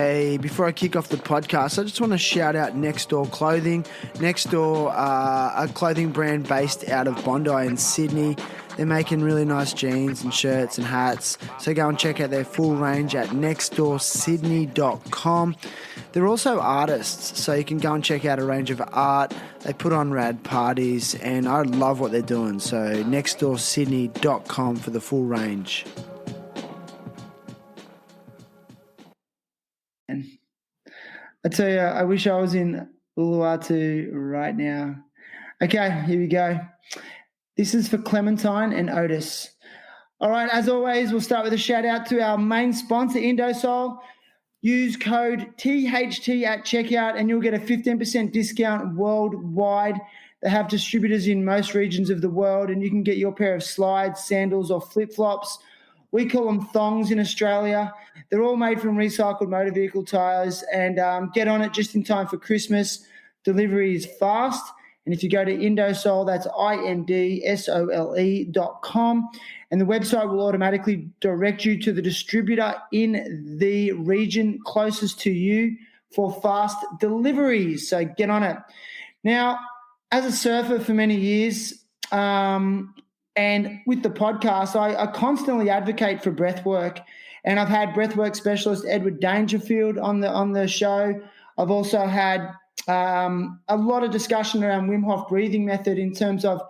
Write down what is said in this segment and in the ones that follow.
Hey, before I kick off the podcast, I just want to shout out Next Door Clothing. Next Door, a clothing brand based out of Bondi in Sydney. They're making really nice jeans and shirts and hats. So go and check out their full range at nextdoorsydney.com. They're also artists, so you can go and check out a range of art. They put on rad parties, and I love what they're doing. So nextdoorsydney.com for the full range. I tell you, I wish I was in Uluwatu right now. Okay, here we go. This is for Clementine and Otis. All right, as always, we'll start with a shout out to our main sponsor, Indosol. Use code THT at checkout and you'll get a 15% discount worldwide. They have distributors in most regions of the world, and you can get your pair of slides, sandals, or flip-flops. We call them thongs in Australia. They're all made from recycled motor vehicle tyres, and get on it just in time for Christmas. Delivery is fast. And if you go to Indosol, that's INDSOLE.com, and the website will automatically direct you to the distributor in the region closest to you for fast deliveries. So get on it. Now, as a surfer for many years, and with the podcast, I constantly advocate for breath work, and I've had breathwork specialist Edward Dangerfield on the show. I've also had a lot of discussion around Wim Hof breathing method in terms of,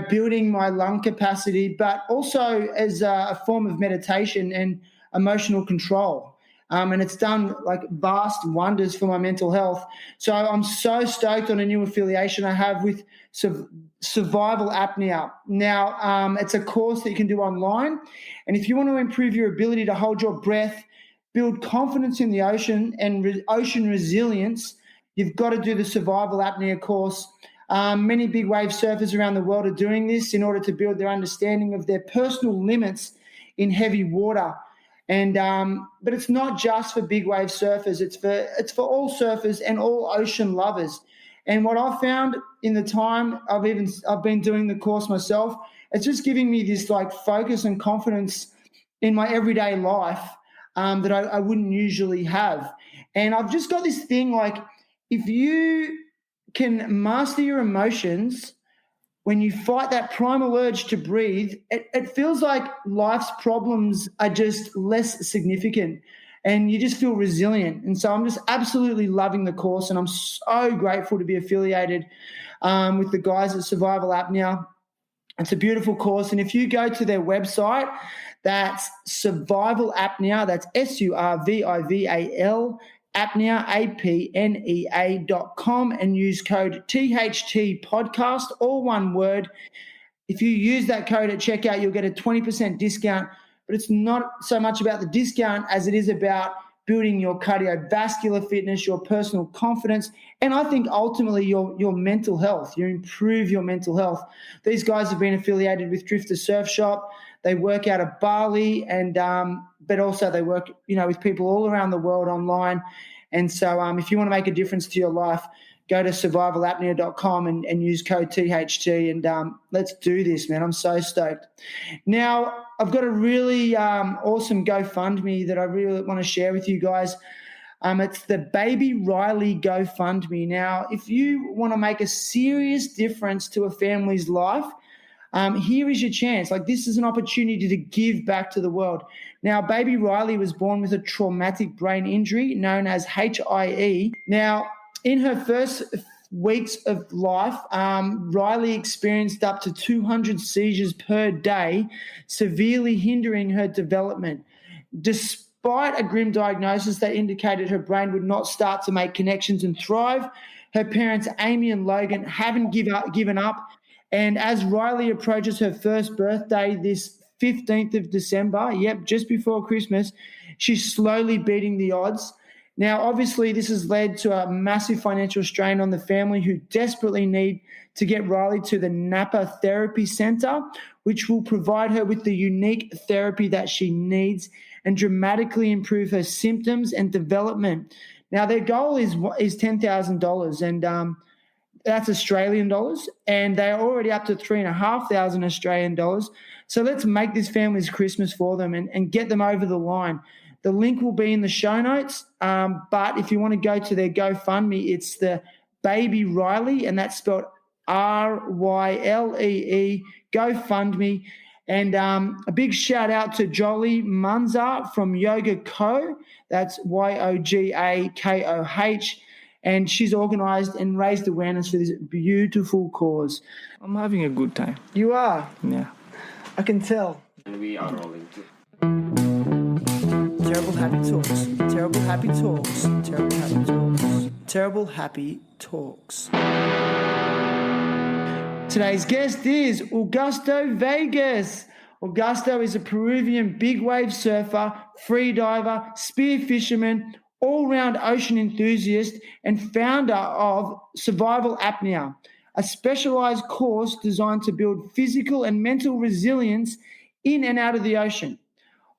building my lung capacity, but also as a form of meditation and emotional control. And it's done like vast wonders for my mental health. So I'm so stoked on a new affiliation I have with Survival Apnea. Now, it's a course that you can do online. And if you want to improve your ability to hold your breath, build confidence in the ocean and ocean resilience, you've got to do the Survival Apnea course. Many big wave surfers around the world are doing this in order to build their understanding of their personal limits in heavy water. And but it's not just for big wave surfers. It's for all surfers and all ocean lovers. And what I've found in the time I've been doing the course myself, it's just giving me this like focus and confidence in my everyday life that I wouldn't usually have. And I've just got this thing like, if you can master your emotions, when you fight that primal urge to breathe, it feels like life's problems are just less significant and you just feel resilient. And so I'm just absolutely loving the course, and I'm so grateful to be affiliated with the guys at Survival Apnea. It's a beautiful course. And if you go to their website, that's Survival Apnea, that's SURVIVAL apnea, APNEA.com, and use code THT podcast, all one word. If you use that code at checkout, you'll get a 20% discount, but it's not so much about the discount as it is about building your cardiovascular fitness, your personal confidence, and I think ultimately your mental health. You improve your mental health. These guys have been affiliated with Drifter Surf Shop. They work out of Bali, and but also they work, with people all around the world online. And so if you want to make a difference to your life, go to survivalapnea.com and use code THT, and let's do this, man. I'm so stoked. Now, I've got a really awesome GoFundMe that I really want to share with you guys. It's the Baby Rylee GoFundMe. Now, if you want to make a serious difference to a family's life, here is your chance. Like, this is an opportunity to give back to the world. Now, baby Rylee was born with a traumatic brain injury known as HIE. Now, in her first weeks of life, Rylee experienced up to 200 seizures per day, severely hindering her development. Despite a grim diagnosis that indicated her brain would not start to make connections and thrive, her parents, Amy and Logan, haven't given up. And as Rylee approaches her first birthday this 15th of December, just before Christmas, she's slowly beating the odds. Now, obviously, this has led to a massive financial strain on the family, who desperately need to get Rylee to the Napa Therapy Center, which will provide her with the unique therapy that she needs and dramatically improve her symptoms and development. Now, their goal is $10,000, and that's Australian dollars, and they're already up to $3,500 Australian dollars. So let's make this family's Christmas for them and get them over the line. The link will be in the show notes. But if you want to go to their GoFundMe, it's the Baby Rylee, and that's spelled Rylee, GoFundMe. And a big shout out to Jolie Munza from Yoga Co. That's YOGAKOH. And she's organised and raised awareness for this beautiful cause. I'm having a good time. You are? Yeah. I can tell. And we are rolling too. Terrible happy talks. Terrible happy talks. Terrible happy talks. Terrible happy talks. Today's guest is Augusto Vegas. Augusto is a Peruvian big wave surfer, free diver, spear fisherman, all-round ocean enthusiast, and founder of Survival Apnea, a specialised course designed to build physical and mental resilience in and out of the ocean.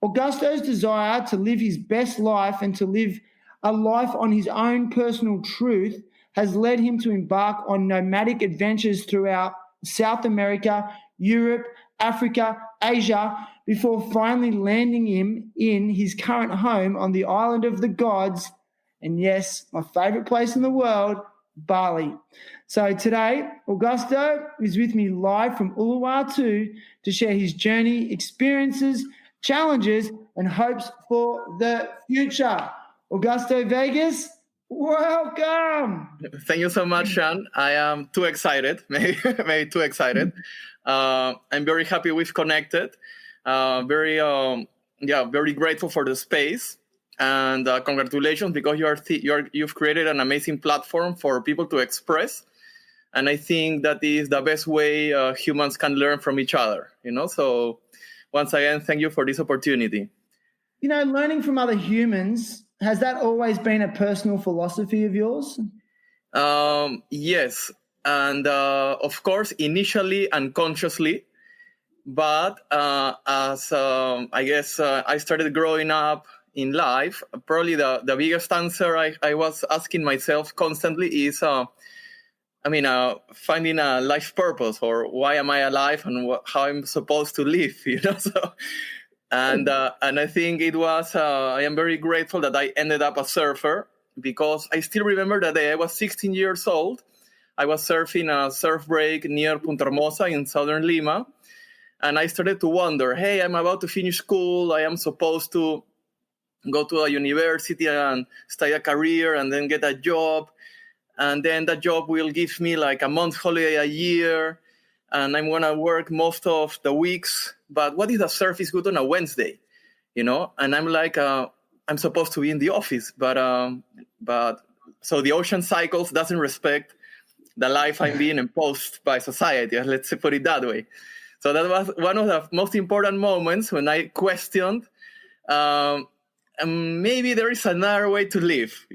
Augusto's desire to live his best life and to live a life on his own personal truth has led him to embark on nomadic adventures throughout South America, Europe, Africa, Asia, before finally landing him in his current home on the island of the gods, and yes, my favourite place in the world, Bali. So today, Augusto is with me live from Uluwatu to share his journey, experiences, challenges, and hopes for the future. Augusto Vegas, welcome. Thank you so much, Sean. I am too excited, maybe too excited. I'm very happy we've connected. Very grateful for the space, and congratulations, because you've created an amazing platform for people to express. And I think that is the best way humans can learn from each other. So once again, thank you for this opportunity. Learning from other humans, has that always been a personal philosophy of yours? Yes. And of course, initially unconsciously, but as I started growing up in life, probably the biggest answer I was asking myself constantly is, finding a life purpose, or why am I alive, and how I'm supposed to live, So, and I think it was, I am very grateful that I ended up a surfer, because I still remember the day I was 16 years old. I was surfing a surf break near Punta Hermosa in southern Lima. And I started to wonder, hey, I'm about to finish school. I am supposed to go to a university and study a career and then get a job. And then that job will give me like a month's holiday a year. And I'm going to work most of the weeks. But what if the surf is good on a Wednesday? And I'm like, I'm supposed to be in the office. But so the ocean cycles doesn't respect the life I'm being imposed by society, let's put it that way. So that was one of the most important moments when I questioned, maybe there is another way to live,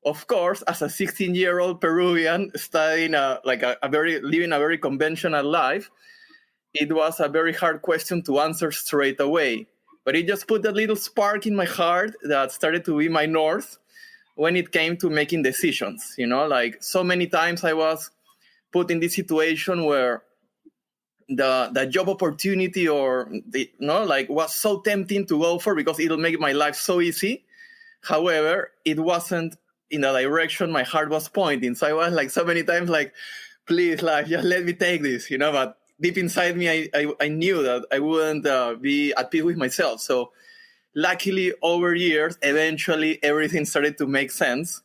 Of course, as a 16-year-old Peruvian studying living a very conventional life, it was a very hard question to answer straight away. But it just put that little spark in my heart that started to be my north when it came to making decisions. Like so many times I was put in this situation where the job opportunity was so tempting to go for, because it'll make my life so easy. However, it wasn't in the direction my heart was pointing. So I was like so many times like, please, life, just let me take this, But deep inside me, I knew that I wouldn't be at peace with myself. So luckily, over years, eventually everything started to make sense.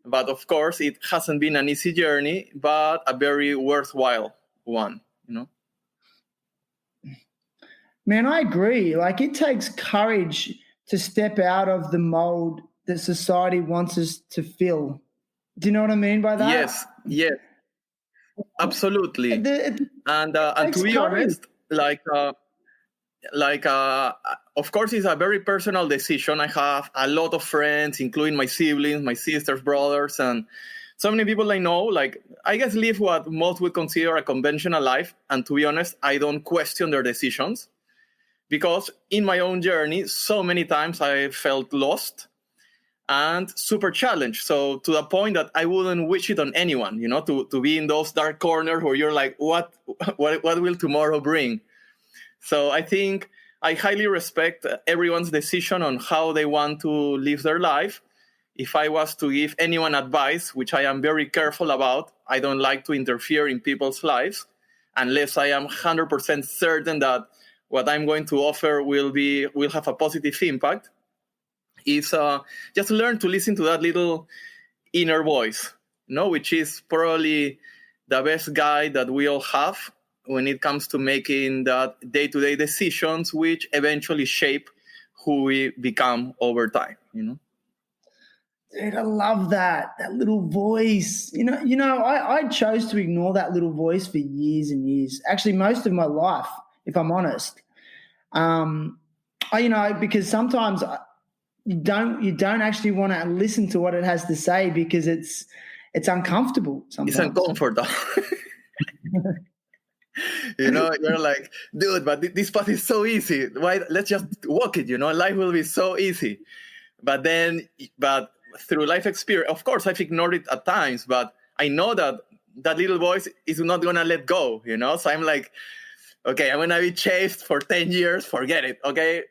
But of course, it hasn't been an easy journey, but a very worthwhile one, Man, I agree. Like, it takes courage to step out of the mold that society wants us to fill. Do you know what I mean by that? Yes, absolutely. And to be honest, of course, it's a very personal decision. I have a lot of friends, including my siblings, my sisters, brothers, and so many people I know, I guess, live what most would consider a conventional life. And to be honest, I don't question their decisions, because in my own journey, so many times I felt lost and super challenged. So to the point that I wouldn't wish it on anyone, to be in those dark corners where you're like, what will tomorrow bring? So I think I highly respect everyone's decision on how they want to live their life. If I was to give anyone advice, which I am very careful about, I don't like to interfere in people's lives unless I am 100% certain that what I'm going to offer will have a positive impact, is just learn to listen to that little inner voice, which is probably the best guide that we all have when it comes to making that day-to-day decisions, which eventually shape who we become over time, Dude, I love that little voice. I chose to ignore that little voice for years and years. Actually, most of my life, if I'm honest. Because sometimes you don't actually want to listen to what it has to say because it's uncomfortable sometimes. It's uncomfortable. You're like, dude, but this path is so easy. Why? Let's just walk it. Life will be so easy. But through life experience, of course, I've ignored it at times, but I know that little voice is not going to let go, So I'm like, okay, I'm going to be chased for 10 years. Forget it, okay?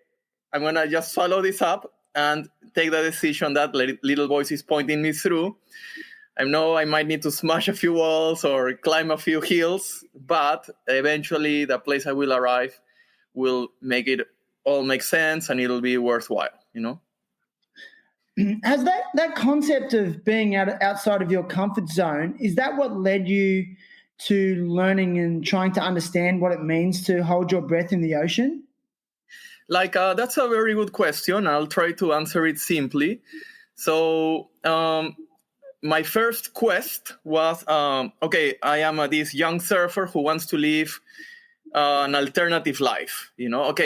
I'm going to just follow this up and take the decision that little voice is pointing me through. I know I might need to smash a few walls or climb a few hills, but eventually the place I will arrive will make it all make sense and it'll be worthwhile, Has that concept of being outside of your comfort zone, is that what led you to learning and trying to understand what it means to hold your breath in the ocean? That's a very good question. I'll try to answer it simply. So my first quest was, I am this young surfer who wants to live an alternative life, what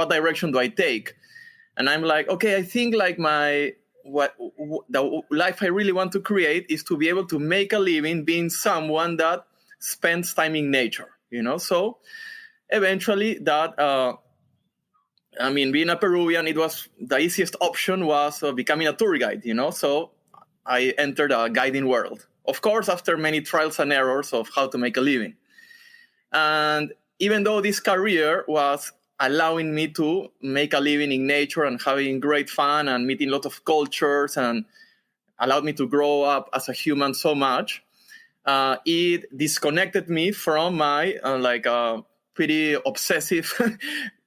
direction do I take? And I'm like, okay, I think like the life I really want to create is to be able to make a living being someone that spends time in nature, So eventually that, being a Peruvian, it was the easiest option was becoming a tour guide, So I entered a guiding world. Of course, after many trials and errors of how to make a living. And even though this career was allowing me to make a living in nature and having great fun and meeting lots of cultures and allowed me to grow up as a human so much, it disconnected me from my pretty obsessive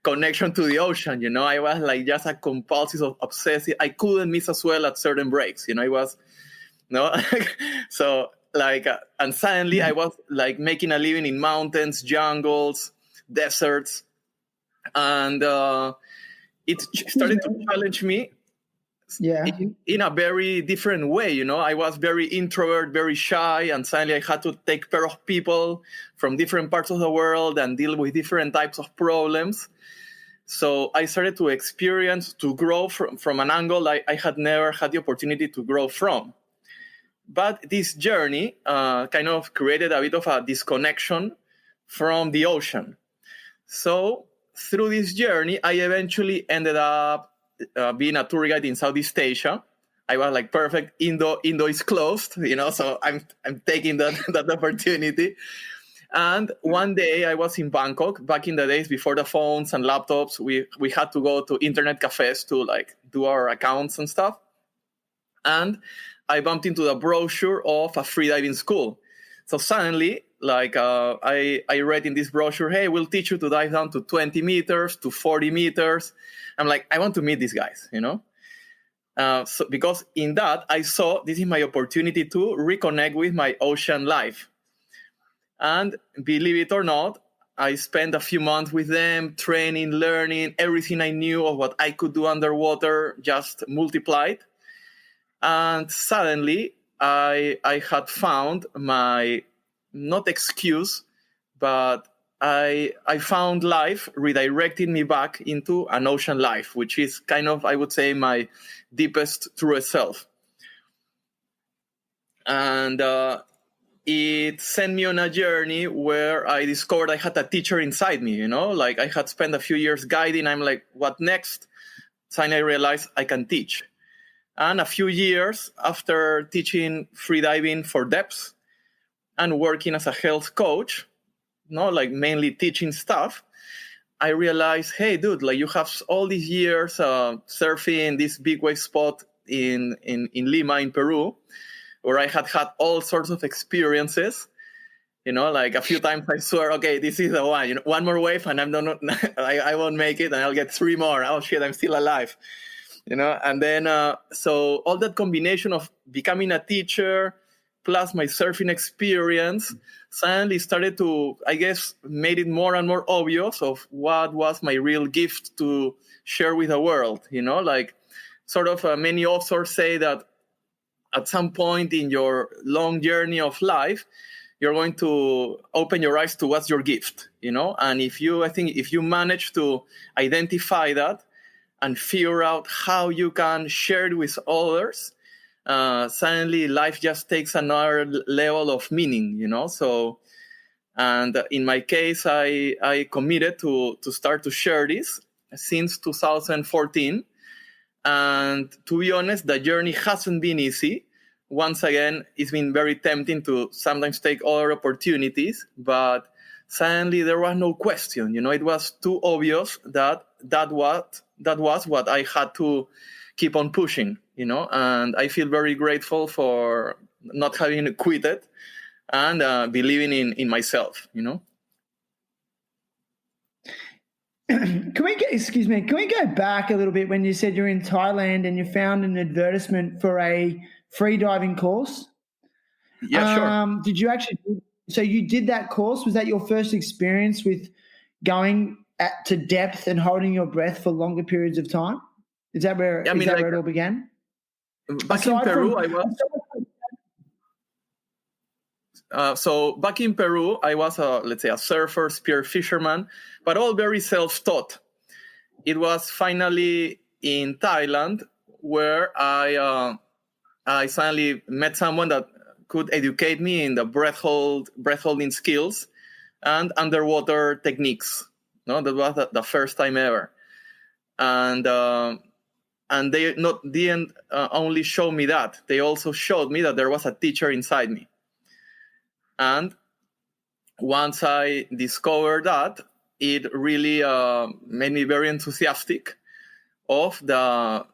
connection to the ocean. I was like just a compulsive obsessive. I couldn't miss as well at certain breaks. I was so and suddenly I was like making a living in mountains, jungles, deserts. And it started to challenge me in a very different way. I was very introvert, very shy, and suddenly I had to take care of people from different parts of the world and deal with different types of problems. So I started to grow from an angle I had never had the opportunity to grow from. But this journey kind of created a bit of a disconnection from the ocean. So through this journey, I eventually ended up being a tour guide in Southeast Asia. I was like, perfect, Indo is closed, so I'm taking that opportunity. And one day I was in Bangkok, back in the days before the phones and laptops, we had to go to internet cafes to like do our accounts and stuff. And I bumped into the brochure of a freediving school. So suddenly, I read in this brochure, hey, we'll teach you to dive down to 20 meters, to 40 meters. I'm like, I want to meet these guys, So because in that, I saw this is my opportunity to reconnect with my ocean life. And believe it or not, I spent a few months with them, training, learning, everything I knew of what I could do underwater just multiplied. And suddenly, I had found my, not excuse, but I found life redirecting me back into an ocean life, which is kind of, I would say, my deepest, truest self. And it sent me on a journey where I discovered I had a teacher inside me, like I had spent a few years guiding. I'm like, what next? Suddenly I realized I can teach. And a few years after teaching freediving for depths and working as a health coach, like mainly teaching stuff, I realized, hey, dude, like you have all these years surfing this big wave spot in Lima, in Peru, where I had all sorts of experiences. Like a few times I swear, okay, this is the one. One more wave and I'm not, I won't make it, and I'll get 3 more. Oh shit, I'm still alive. And then so all that combination of becoming a teacher plus my surfing experience suddenly started to, I guess, made it more and more obvious of what was my real gift to share with the world. Like sort of many authors say that at some point in your long journey of life, you're going to open your eyes to what's your gift, and if you manage to identify that and figure out how you can share it with others, suddenly life just takes another level of meaning, So, and in my case, I committed to start to share this since 2014. And to be honest, the journey hasn't been easy. Once again, it's been very tempting to sometimes take other opportunities, but suddenly there was no question. It was too obvious that was what I had to keep on pushing, and I feel very grateful for not having quitted and believing in myself, Can we go back a little bit when you said you're in Thailand and you found an advertisement for a free diving course? Yeah, sure. Did you actually, so you did that course? Was that your first experience with going to depth and holding your breath for longer periods of time? Is that where, where it all began? Back in Peru, back in Peru, I was a surfer, spear-fisherman, but all very self-taught. It was finally in Thailand where I suddenly met someone that could educate me in the breath holding skills and underwater techniques. No, that was the first time ever, and they didn't only show me that; they also showed me that there was a teacher inside me. And once I discovered that, it really made me very enthusiastic of the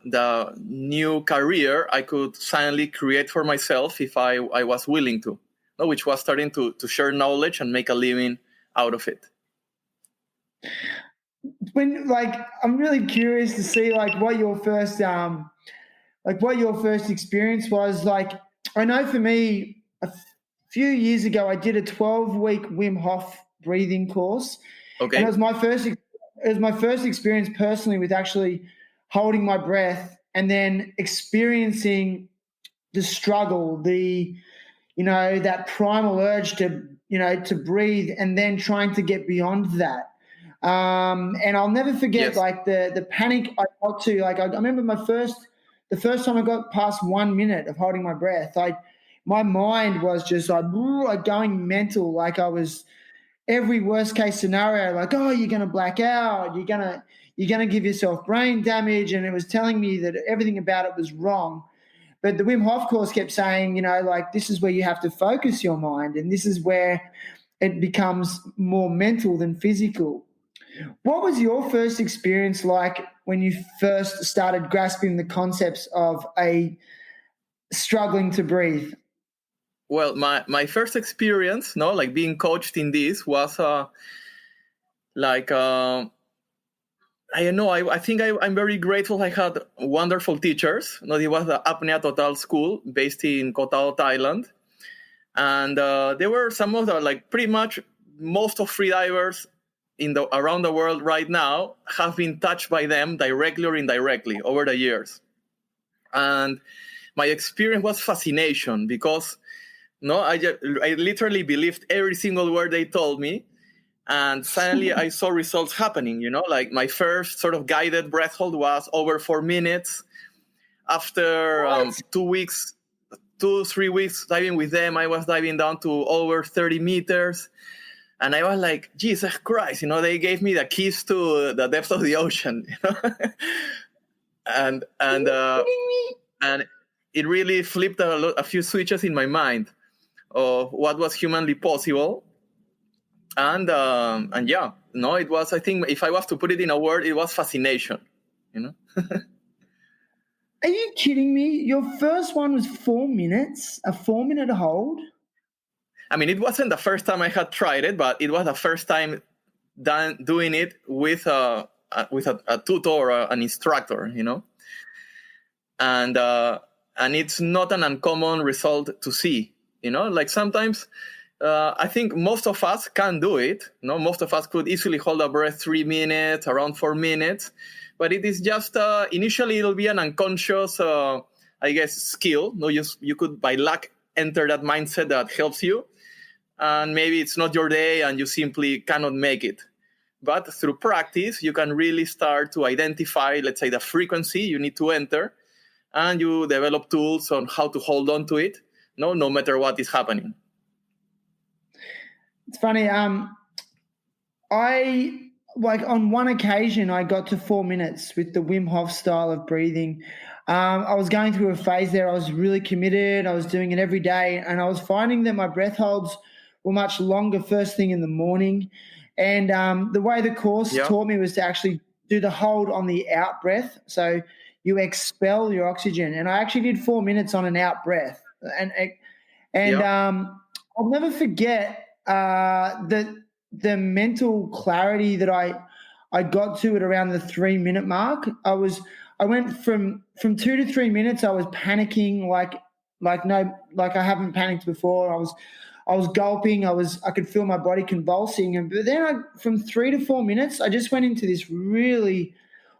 new career I could suddenly create for myself if I was willing to, which was starting to share knowledge and make a living out of it. I'm really curious to see what your first experience was. I know for me, a few years ago, I did a 12-week Wim Hof breathing course. Okay. And it was my first experience personally with actually holding my breath and then experiencing the struggle, that primal urge to breathe, and then trying to get beyond that. And I'll never forget the panic I got to. I remember the first time I got past 1 minute of holding my breath, my mind was just going mental. I was every worst case scenario, oh, you're going to black out, you're going to give yourself brain damage. And it was telling me that everything about it was wrong. But the Wim Hof course kept saying, this is where you have to focus your mind, and this is where it becomes more mental than physical. What was your first experience like when you first started grasping the concepts of struggling to breathe? Well, my first experience, being coached in this was I don't know. I think I'm very grateful. I had wonderful teachers. It was the Apnea Total School based in Koh Tao, Thailand, and they were some of the pretty much most of freedivers around the world right now have been touched by them directly or indirectly over the years. And my experience was fascination because I literally believed every single word they told me. And suddenly I saw results happening, my first sort of guided breath hold was over 4 minutes. After 3 weeks diving with them, I was diving down to over 30 meters. And I was like, Jesus Christ, they gave me the keys to the depth of the ocean, and it really flipped a few switches in my mind of what was humanly possible. And yeah, no, it was, I think, if I was to put it in a word, it was fascination, you know. Are you kidding me? Your first one was 4 minutes, a 4-minute hold. I mean, it wasn't the first time I had tried it, but it was the first time doing it with a tutor or an instructor, you know. And it's not an uncommon result to see, you know. Like sometimes I think most of us can do it. No, most of us could easily hold a breath 3 minutes, around 4 minutes, but it is just initially it'll be an unconscious, I guess, skill. No, you could by luck enter that mindset that helps you, and maybe it's not your day and you simply cannot make it. But through practice, you can really start to identify, let's say, the frequency you need to enter, and you develop tools on how to hold on to it, no matter what is happening. It's funny. I like on one occasion I got to 4 minutes with the Wim Hof style of breathing. I was going through a phase there. I was really committed. I was doing it every day, and I was finding that my breath holds were much longer first thing in the morning. And the way the course taught me was to actually do the hold on the out breath. So you expel your oxygen. And I actually did 4 minutes on an out breath. And I'll never forget the mental clarity that I got to at around the 3 minute mark. I went from 2 to 3 minutes. I was panicking like I haven't panicked before. I was gulping. I could feel my body convulsing. But then from 3 to 4 minutes, I just went into this really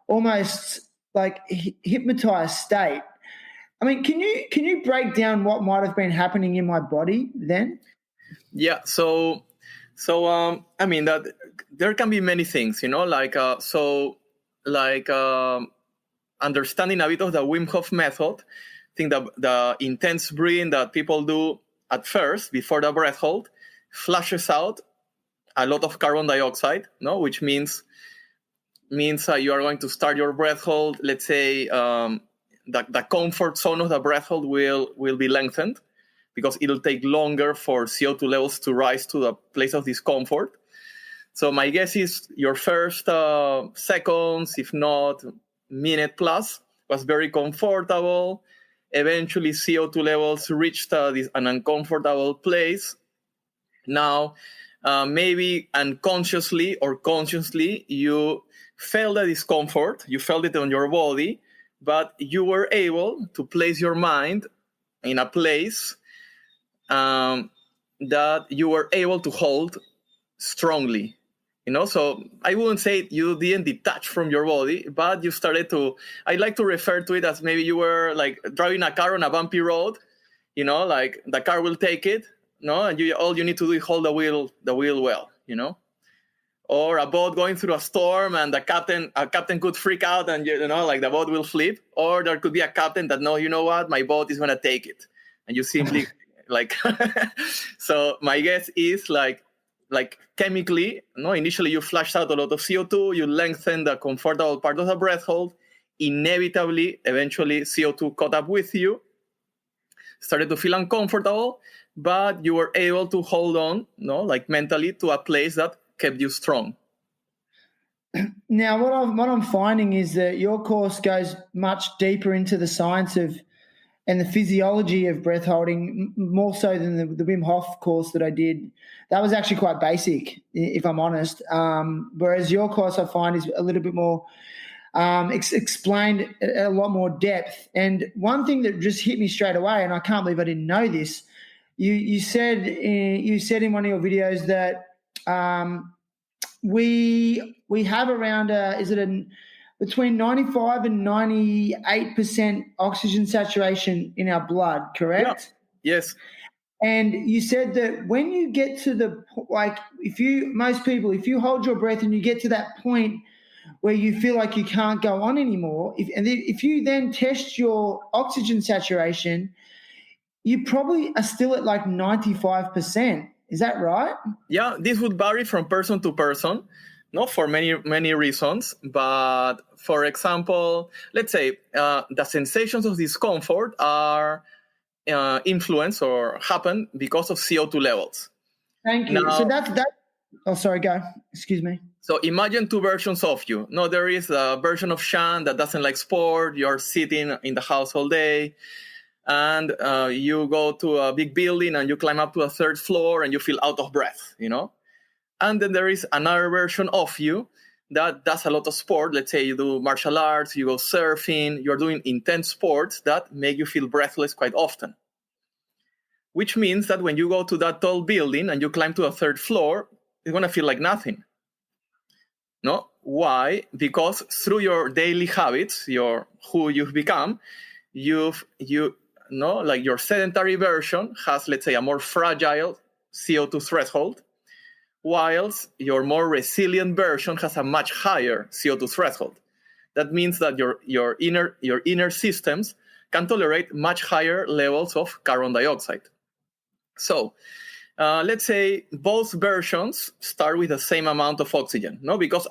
almost like hypnotized state. I mean, can you break down what might have been happening in my body then? Yeah. So I mean that there can be many things, you know, understanding a bit of the Wim Hof method. I think the intense breathing that people do at first before the breath hold flushes out a lot of carbon dioxide, no, which means you are going to start your breath hold. Let's say the comfort zone of the breath hold will be lengthened because it'll take longer for CO2 levels to rise to the place of discomfort. So my guess is your first seconds, if not minute plus, was very comfortable. Eventually, CO2 levels reached an uncomfortable place. Now, maybe unconsciously or consciously, you felt the discomfort, you felt it on your body, but you were able to place your mind in a place that you were able to hold strongly. You know, so I wouldn't say you didn't detach from your body, but you started to, I like to refer to it as maybe you were like driving a car on a bumpy road, you know, like the car will take it, no, and all you need to do is hold the wheel well, you know. Or a boat going through a storm and a captain could freak out and, you know, like the boat will flip. Or there could be a captain that, no, you know what, my boat is going to take it. And you simply like, so my guess is like chemically, no, initially you flushed out a lot of CO2, you lengthened the comfortable part of the breath hold. Inevitably, eventually CO2 caught up with you, started to feel uncomfortable, but you were able to hold on, no, like mentally to a place that kept you strong. Now, what I'm finding is that your course goes much deeper into the science of and the physiology of breath holding, more so than the Wim Hof course that I did. That was actually quite basic, if I'm honest. Whereas your course, I find, is a little bit more explained at a lot more depth. And one thing that just hit me straight away, and I can't believe I didn't know this, you said in one of your videos that we have around between 95 and 98% oxygen saturation in our blood, correct? Yeah. Yes. And you said that when you get to if you hold your breath and you get to that point where you feel like you can't go on anymore, if you then test your oxygen saturation, you probably are still at like 95%. Is that right? Yeah, this would vary from person to person, not for many reasons. But for example, let's say the sensations of discomfort are influenced or happen because of CO2 levels. Thank you. Now, so that's Oh, sorry, go. Excuse me. So imagine two versions of you. No, there is a version of Sean that doesn't like sport. You're sitting in the house all day, and you go to a big building and you climb up to a third floor and you feel out of breath, And then there is another version of you that does a lot of sport. Let's say you do martial arts, you go surfing, you're doing intense sports that make you feel breathless quite often. Which means that when you go to that tall building and you climb to a third floor, it's going to feel like nothing. No? Why? Because through your daily habits, who you've become, your sedentary version has, let's say, a more fragile CO2 threshold, whilst your more resilient version has a much higher CO2 threshold. That means that your inner systems can tolerate much higher levels of carbon dioxide. So let's say both versions start with the same amount of oxygen, no? Because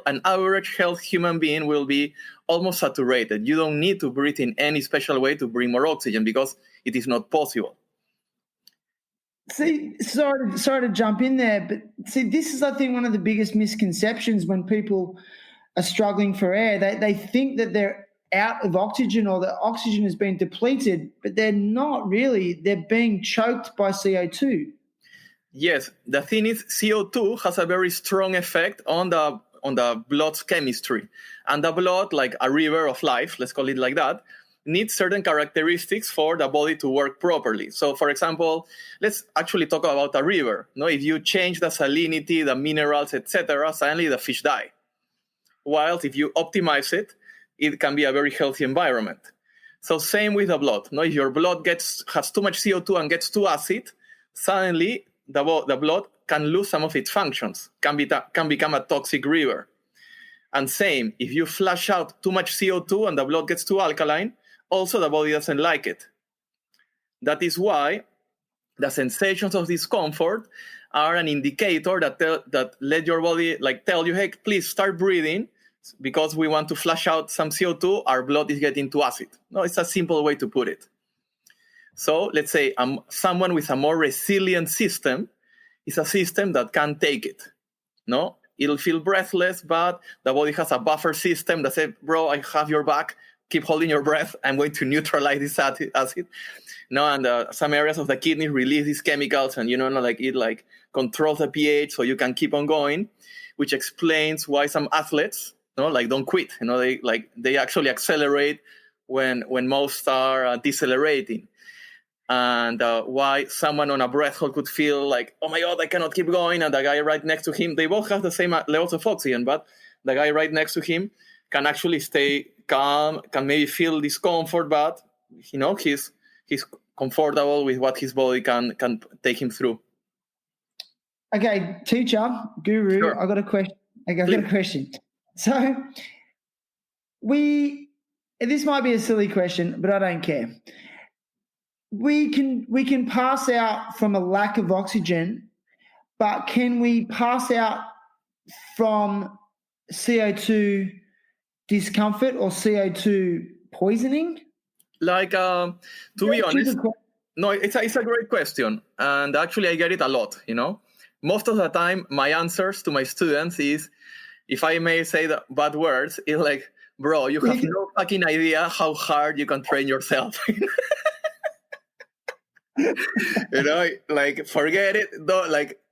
an average healthy human being will be almost saturated. You don't need to breathe in any special way to bring more oxygen because it is not possible. See, sorry to jump in there, but see, this is, I think, one of the biggest misconceptions when people are struggling for air. They think that they're out of oxygen or that oxygen has been depleted, but they're not really. They're being choked by CO2. Yes, the thing is, CO2 has a very strong effect on the blood's chemistry. And the blood, like a river of life, let's call it like that, needs certain characteristics for the body to work properly. So, for example, let's actually talk about a river. No, if you change the salinity, the minerals, etc., suddenly the fish die. Whilst if you optimize it, it can be a very healthy environment. So same with the blood. No, if your blood has too much CO2 and gets too acid, suddenly the blood can lose some of its functions, can become a toxic river. And same, if you flush out too much CO2 and the blood gets too alkaline, also the body doesn't like it. That is why the sensations of discomfort are an indicator that let your body tell you, hey, please start breathing because we want to flush out some CO2, our blood is getting too acid. No, it's a simple way to put it. So let's say someone with a more resilient system is a system that can take it. No, it'll feel breathless, but the body has a buffer system that says, bro, I have your back. Keep holding your breath. I'm going to neutralize this acid. No, and some areas of the kidney release these chemicals, and it controls the pH, so you can keep on going, which explains why some athletes, don't quit. They actually accelerate when most are decelerating. And why someone on a breath hold could feel like, oh my God, I cannot keep going. And the guy right next to him, they both have the same levels of oxygen, but the guy right next to him can actually stay calm, can maybe feel discomfort, but he's comfortable with what his body can take him through. Okay, teacher, guru, Sure. I got a question. A question. So this might be a silly question, but I don't care. We can pass out from a lack of oxygen, but can we pass out from CO2 discomfort or CO2 poisoning? To be honest, no, it's a great question, and actually I get it a lot. Most of the time my answers to my students is, if I may say the bad words, it's like, bro, you have no fucking idea how hard you can train yourself. Forget it.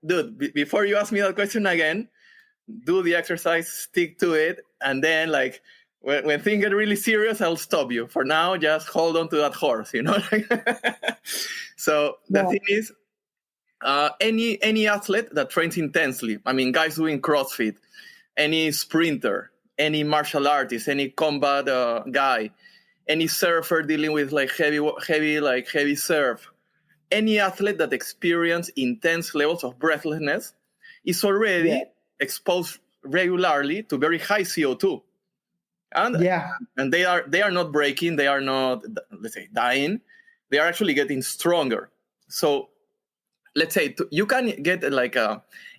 Dude, before you ask me that question again, do the exercise, stick to it, and then when things get really serious, I'll stop you. For now, just hold on to that horse, So the thing is, any athlete that trains intensely, I mean, guys doing CrossFit, any sprinter, any martial artist, any combat guy, any surfer dealing with heavy surf, any athlete that experiences intense levels of breathlessness is already exposed regularly to very high CO2. And they are not breaking, they are not, let's say, dying, they are actually getting stronger. So let's say you can get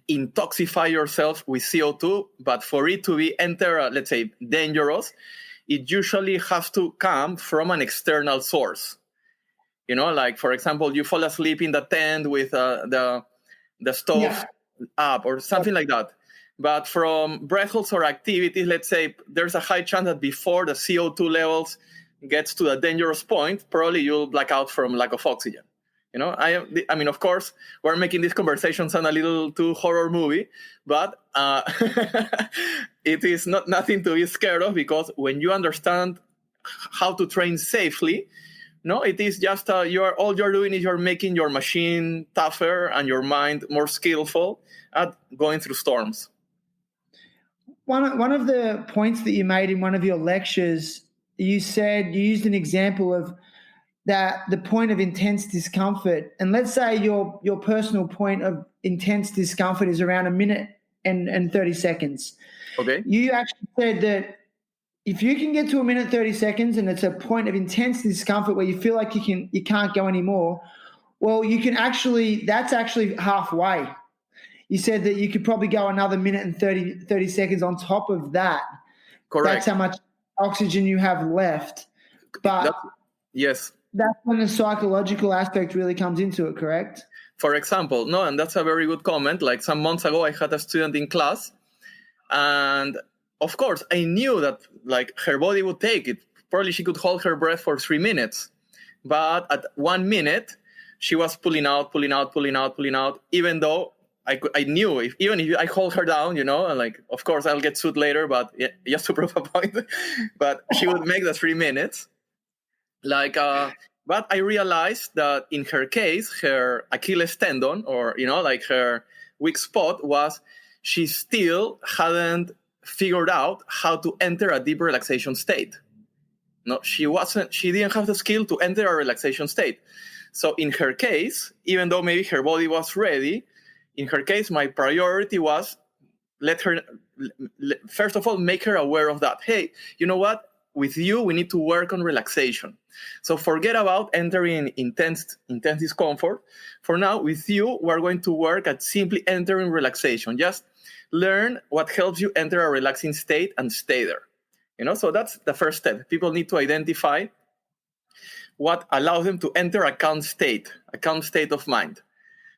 intoxify yourself with CO2, but for it to be let's say, dangerous, it usually has to come from an external source. For example, you fall asleep in the tent with the stove up or something like that. But from breath holds or activities, let's say there's a high chance that before the CO2 levels gets to a dangerous point, probably you'll black out from lack of oxygen. You know, I mean, of course, we're making this conversation sound a little too horror movie, but it is nothing to be scared of, because when you understand how to train safely, no, it is just all you're doing is you're making your machine tougher and your mind more skillful at going through storms. One of the points that you made in one of your lectures, you said you used an example of that the point of intense discomfort, and let's say your personal point of intense discomfort is around 1 minute and 30 seconds. Okay. You actually said that if you can get to 1 minute 30 seconds and it's a point of intense discomfort where you feel like you can't go anymore, well, you can that's actually halfway. You said that you could probably go another 1 minute and 30 seconds on top of that. Correct. That's how much oxygen you have left. But yes. That's when the psychological aspect really comes into it, correct? For example, no, and that's a very good comment. Like some months ago, I had a student in class, and of course, I knew that like her body would take it. Probably she could hold her breath for 3 minutes, but at 1 minute, she was pulling out, even though I knew even if I hold her down, you know, and like, of course, I'll get sued later, but yeah, just to prove a point, but she would make the 3 minutes. But I realized that in her case, her Achilles tendon, or, you know, like her weak spot was she still hadn't figured out how to enter a deep relaxation state. No, she didn't have the skill to enter a relaxation state. So in her case, even though maybe her body was ready, in her case, my priority was first of all, make her aware of that. Hey, you know what? With you, we need to work on relaxation. So forget about entering intense discomfort. For now, with you, we're going to work at simply entering relaxation. Just learn what helps you enter a relaxing state and stay there. You know, so that's the first step. People need to identify what allows them to enter a calm state of mind.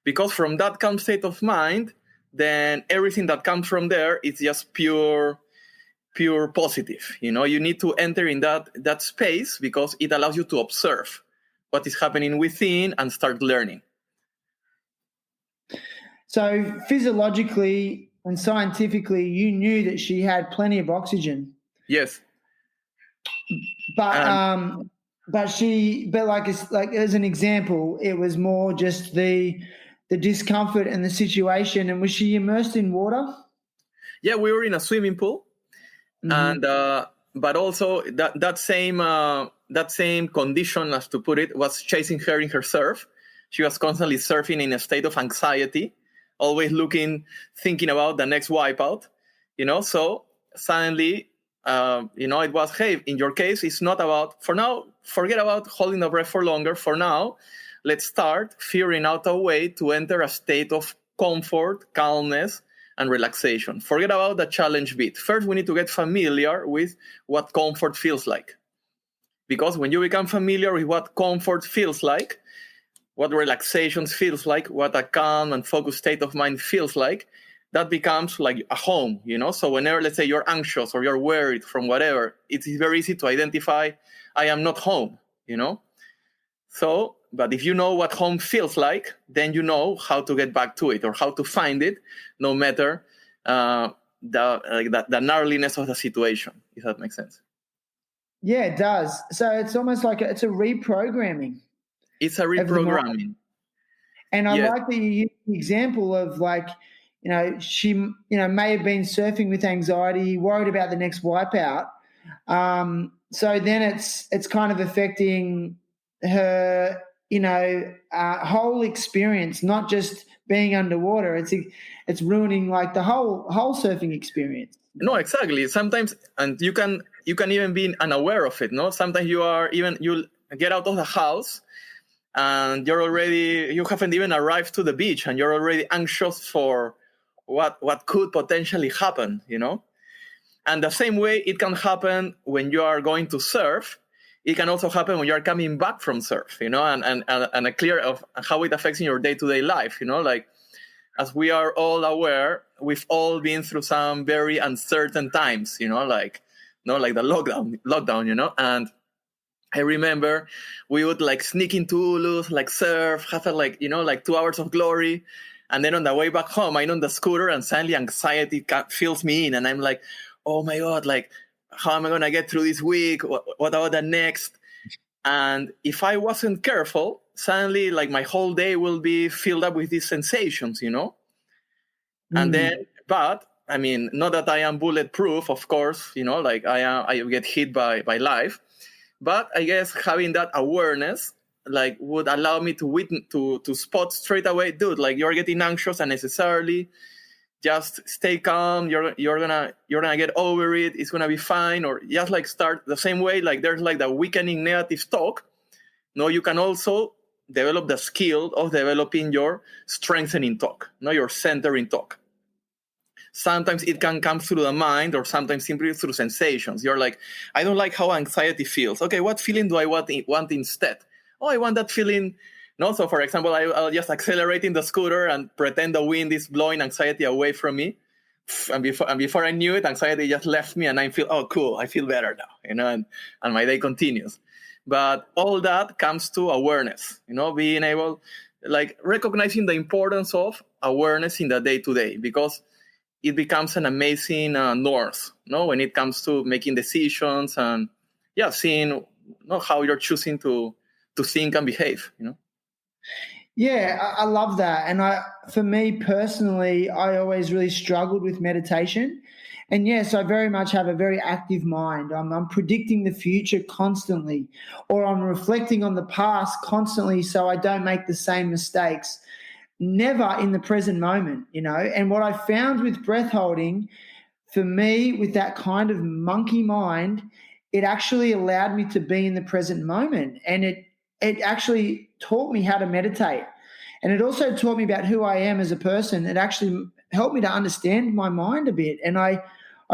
Because from that calm state of mind, then everything that comes from there is just pure positive. You know, you need to enter in that space because it allows you to observe what is happening within and start learning. So physiologically and scientifically, you knew that she had plenty of oxygen. Yes. But like as an example, it was more just the discomfort and the situation. And was she immersed in water? Yeah, we were in a swimming pool. Mm-hmm. And but also that same condition, as to put it, was chasing her in her surf. She was constantly surfing in a state of anxiety, always thinking about the next wipeout. You know, so suddenly, it was, hey, in your case, it's not about, for now, forget about holding the breath for longer. For now, let's start figuring out a way to enter a state of comfort, calmness, and relaxation. Forget about the challenge bit. First, we need to get familiar with what comfort feels like. Because when you become familiar with what comfort feels like, what relaxation feels like, what a calm and focused state of mind feels like, that becomes like a home, you know? So whenever, let's say, you're anxious or you're worried from whatever, it's very easy to identify, I am not home, you know? So, but if you know what home feels like, then you know how to get back to it or how to find it, no matter the gnarliness of the situation, if that makes sense. Yeah, it does. So it's almost like it's a reprogramming. It's a reprogramming. And I like that you use the example of, like, you know, she, may have been surfing with anxiety, worried about the next wipeout. So then it's kind of affecting her, whole experience, not just being underwater. It's ruining like the whole surfing experience. No, exactly. Sometimes, and you can even be unaware of it. No, sometimes you'll get out of the house and you haven't even arrived to the beach and you're already anxious for what could potentially happen, you know? And the same way it can happen when you are going to surf, it can also happen when you are coming back from surf, you know, and a clear of how it affects in your day-to-day life, you know, like as we are all aware, we've all been through some very uncertain times, like the lockdown, and I remember we would like sneak into Ulus, like surf, have like 2 hours of glory. And then on the way back home, I'm on the scooter and suddenly anxiety fills me in. And I'm like, oh my God, like, how am I going to get through this week? What about the next? And if I wasn't careful, suddenly like my whole day will be filled up with these sensations, And then, but I mean, not that I am bulletproof, of course, like I get hit by life. But I guess having that awareness like would allow me to spot straight away, dude, like you're getting anxious unnecessarily. Just stay calm. You're gonna get over it. It's gonna be fine. Or just like start the same way. Like there's like the weakening negative talk. No, you can also develop the skill of developing your strengthening talk. Your centering talk. Sometimes it can come through the mind, or sometimes simply through sensations. You're like, I don't like how anxiety feels. Okay, what feeling do I want instead? Oh, I want that feeling. No, so for example, I'll just accelerate in the scooter and pretend the wind is blowing anxiety away from me. And before I knew it, anxiety just left me, and I feel, oh, cool, I feel better now, and my day continues. But all that comes to awareness, being able, like recognizing the importance of awareness in the day-to-day, because it becomes an amazing north, when it comes to making decisions and seeing how you're choosing to think and behave. Yeah, I love that. And for me personally, I always really struggled with meditation. And yes, I very much have a very active mind. I'm predicting the future constantly, or I'm reflecting on the past constantly so I don't make the same mistakes. Never in the present moment, And what I found with breath holding, for me, with that kind of monkey mind, it actually allowed me to be in the present moment. And it actually taught me how to meditate. And it also taught me about who I am as a person. It actually helped me to understand my mind a bit. And I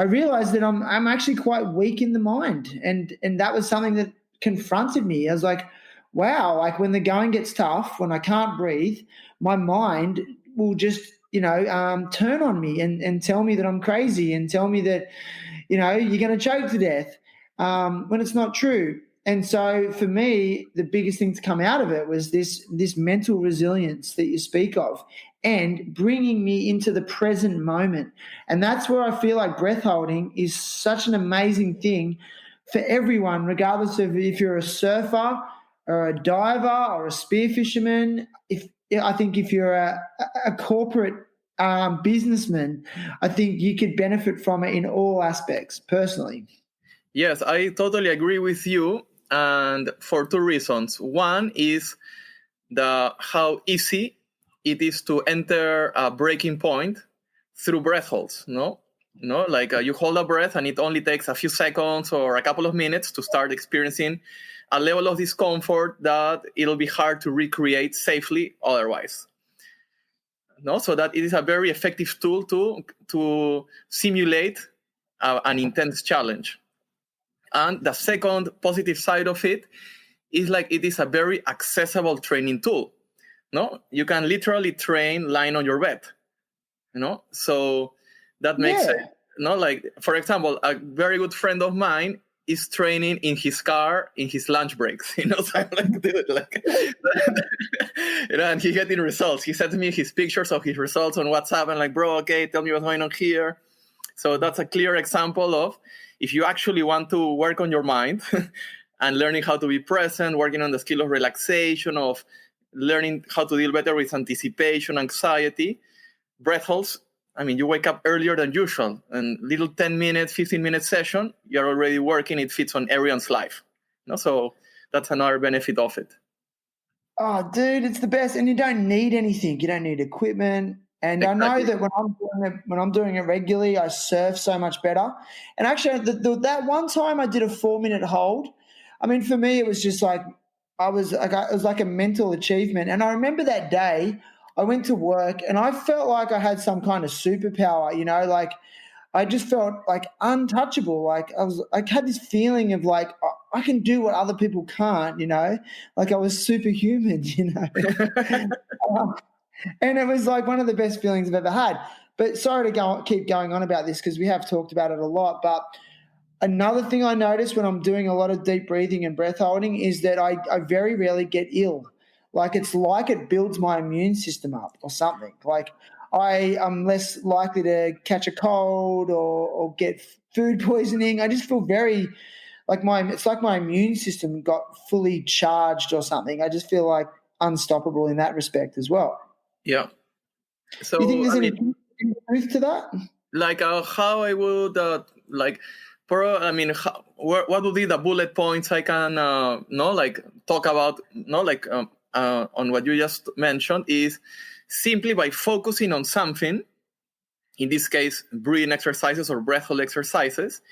realized that I'm actually quite weak in the mind. And that was something that confronted me. I was like, wow, like when the going gets tough, when I can't breathe, my mind will just, turn on me and tell me that I'm crazy and tell me that, you're going to choke to death when it's not true. And so for me, the biggest thing to come out of it was this mental resilience that you speak of and bringing me into the present moment. And that's where I feel like breath holding is such an amazing thing for everyone, regardless of if you're a surfer or a diver or a spear-fisherman. I think if you're a corporate businessman, I think you could benefit from it in all aspects, personally. Yes, I totally agree with you, and for 2 reasons. One is how easy it is to enter a breaking point through breath holds. Like you hold a breath, and it only takes a few seconds or a couple of minutes to start experiencing a level of discomfort that it'll be hard to recreate safely otherwise. So that it is a very effective tool to simulate an intense challenge. And the second positive side of it is like it is a very accessible training tool. You can literally train lying on your bed. So that makes sense. Like for example, a very good friend of mine is training in his car in his lunch breaks. So I'm like, dude, like, and he's getting results. He sent me his pictures of his results on WhatsApp, and like, bro, okay, tell me what's going on here. So that's a clear example of if you actually want to work on your mind and learning how to be present, working on the skill of relaxation, of learning how to deal better with anticipation, anxiety, breath holds. I mean, you wake up earlier than usual, and little 10-minute, 15-minute session, you're already working. It fits on everyone's life. So that's another benefit of it. Oh, dude, it's the best. And you don't need anything. You don't need equipment. And exactly. I know that when I'm doing it regularly, I surf so much better. And actually, that one time I did a 4-minute hold. I mean, for me, it was just like it was like a mental achievement. And I remember that day I went to work and I felt like I had some kind of superpower. Like I just felt like untouchable. Like I had this feeling of like I can do what other people can't. Like I was superhuman. And it was like one of the best feelings I've ever had. But sorry to keep going on about this because we have talked about it a lot. But another thing I notice when I'm doing a lot of deep breathing and breath holding is that I very rarely get ill. Like it's like it builds my immune system up or something. Like I am less likely to catch a cold or get food poisoning. I just feel very like it's like my immune system got fully charged or something. I just feel like unstoppable in that respect as well. Yeah. So Do you think there's any truth to that? like how I would what would be the bullet points I can talk about on what you just mentioned is simply by focusing on something, in this case breathing exercises or breath hold exercises,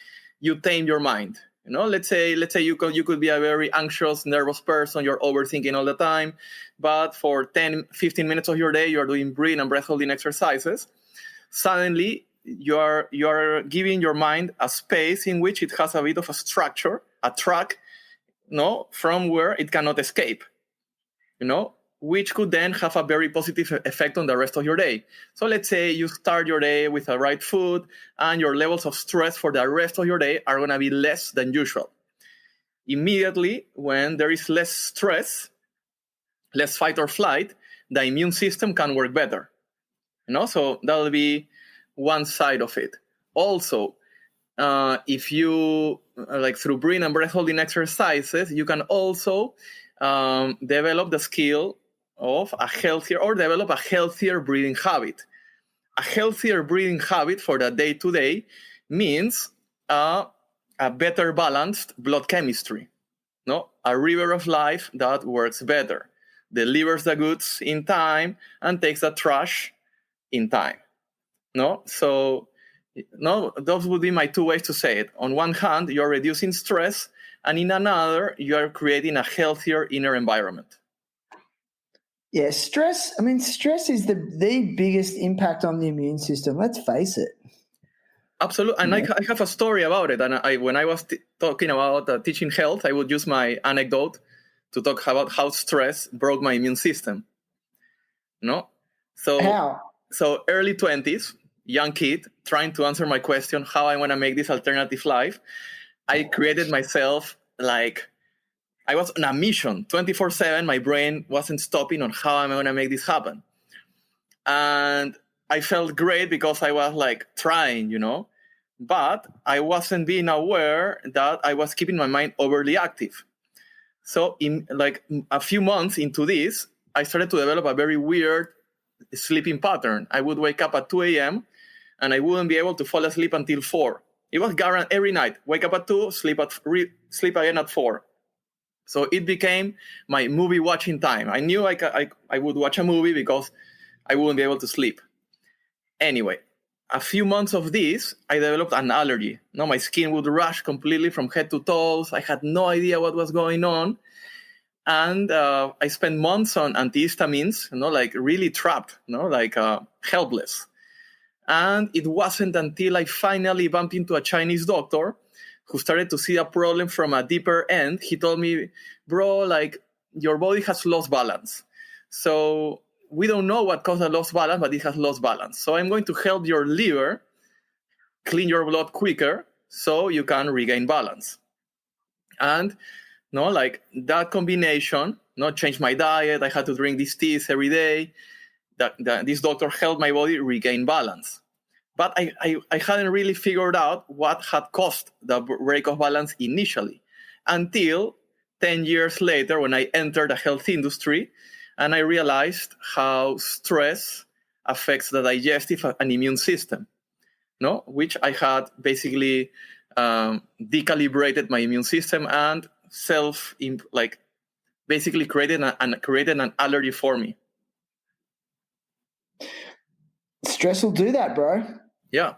you tame your mind. Let's say you could be a very anxious, nervous person, you're overthinking all the time, but for 10-15 minutes of your day you're doing breathing and breath holding exercises. Suddenly you are giving your mind a space in which it has a bit of a structure, a track, from where it cannot escape, which could then have a very positive effect on the rest of your day. So let's say you start your day with the right food and your levels of stress for the rest of your day are going to be less than usual. Immediately, when there is less stress, less fight or flight, the immune system can work better. So that'll be one side of it. Also, if you, through breathing and breath holding exercises, you can also develop the skill of develop a healthier breathing habit. A healthier breathing habit for the day-to-day means a better balanced blood chemistry. A river of life that works better, delivers the goods in time and takes the trash in time. So those would be my two ways to say it. On one hand, you're reducing stress, and in another, you are creating a healthier inner environment. Yeah, stress. I mean, stress is the biggest impact on the immune system. Let's face it. Absolutely. And I have a story about it. And when I was talking about teaching health, I would use my anecdote to talk about how stress broke my immune system. So early 20s, young kid, trying to answer my question, how I want to make this alternative life. I created myself I was on a mission 24/7. My brain wasn't stopping on how am I going to make this happen. And I felt great because I was trying, but I wasn't being aware that I was keeping my mind overly active. So in a few months into this, I started to develop a very weird sleeping pattern. I would wake up at 2 a.m. and I wouldn't be able to fall asleep until 4. It was guaranteed every night. Wake up at 2, sleep again at 4. So it became my movie watching time. I knew I would watch a movie because I wouldn't be able to sleep. Anyway, a few months of this, I developed an allergy. My skin would rash completely from head to toes. I had no idea what was going on. And I spent months on antihistamines, really trapped, helpless. And it wasn't until I finally bumped into a Chinese doctor who started to see a problem from a deeper end. He told me, bro, your body has lost balance. So we don't know what caused the lost balance, but it has lost balance. So I'm going to help your liver clean your blood quicker so you can regain balance. And that combination, changed my diet. I had to drink these teas every day. This doctor helped my body regain balance. But I hadn't really figured out what had caused the break of balance initially until 10 years later when I entered the health industry and I realized how stress affects the digestive and immune system, which I had basically decalibrated my immune system and basically created an allergy for me. Stress will do that, bro. Yeah.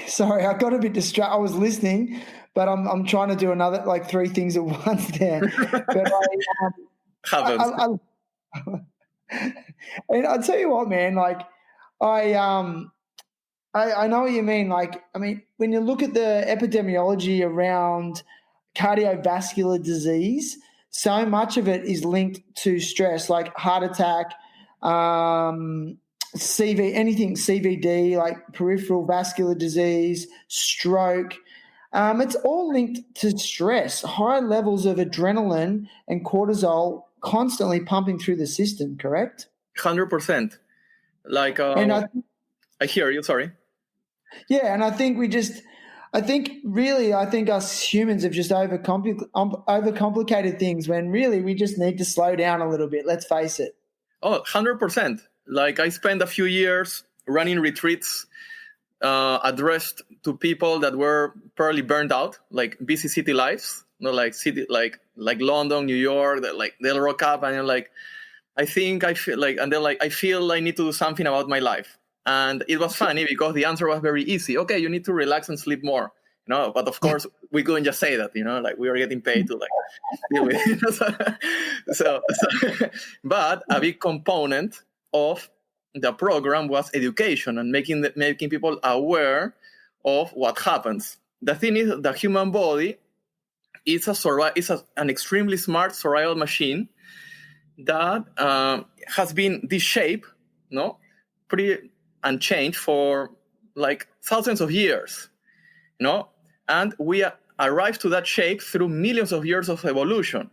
Sorry, I got a bit distracted. I was listening, but I'm trying to do another 3 things at once there. But and I'll tell you what, man. I know what you mean. When you look at the epidemiology around cardiovascular disease, so much of it is linked to stress, like heart attack, anything CVD, like peripheral vascular disease, stroke. It's all linked to stress, high levels of adrenaline and cortisol constantly pumping through the system, correct? 100%. Like, And I hear you, sorry. yeah, and I think us humans have just overcomplicated things when really we just need to slow down a little bit. Let's face it. Oh, 100%. Like, I spent a few years running retreats addressed to people that were probably burned out, like busy city lives, like London, New York, like they'll rock up and they're like, I feel I feel I need to do something about my life. And it was funny because the answer was very easy. Okay, you need to relax and sleep more. But of course we couldn't just say that, like we were getting paid to like deal with it. So but a big component of the program was education and making people aware of what happens. The thing is, the human body is an extremely smart survival machine that has been this shape, pretty unchanged for like thousands of years, and we arrived to that shape through millions of years of evolution.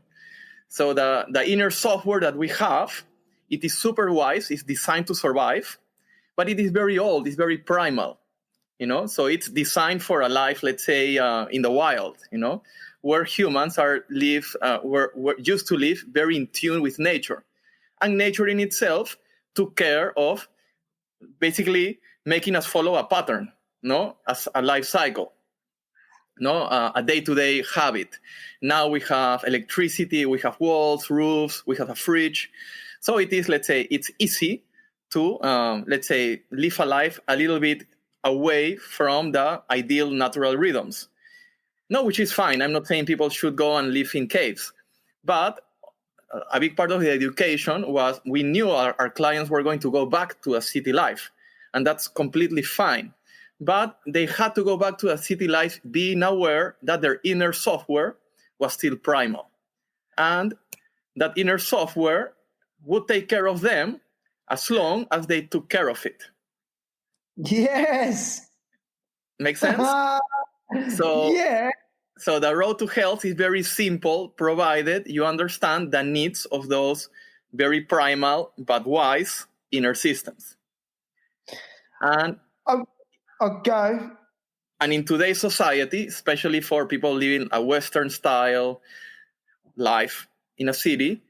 So the inner software that we have, it is super wise, it's designed to survive, but it is very old, it's very primal, so it's designed for a life, let's say, in the wild, where humans were used to live very in tune with nature. And nature in itself took care of basically making us follow a pattern, as a life cycle, a day-to-day habit. Now we have electricity, we have walls, roofs, we have a fridge. So it is, let's say, it's easy to, live a life a little bit away from the ideal natural rhythms. No, which is fine. I'm not saying people should go and live in caves. But a big part of the education was we knew our clients were going to go back to a city life. And that's completely fine. But they had to go back to a city life being aware that their inner software was still primal. And that inner software would take care of them as long as they took care of it. Yes. Makes sense? So, yeah. So the road to health is very simple, provided you understand the needs of those very primal but wise inner systems. And I'll go. And in today's society, especially for people living a Western style life in a city,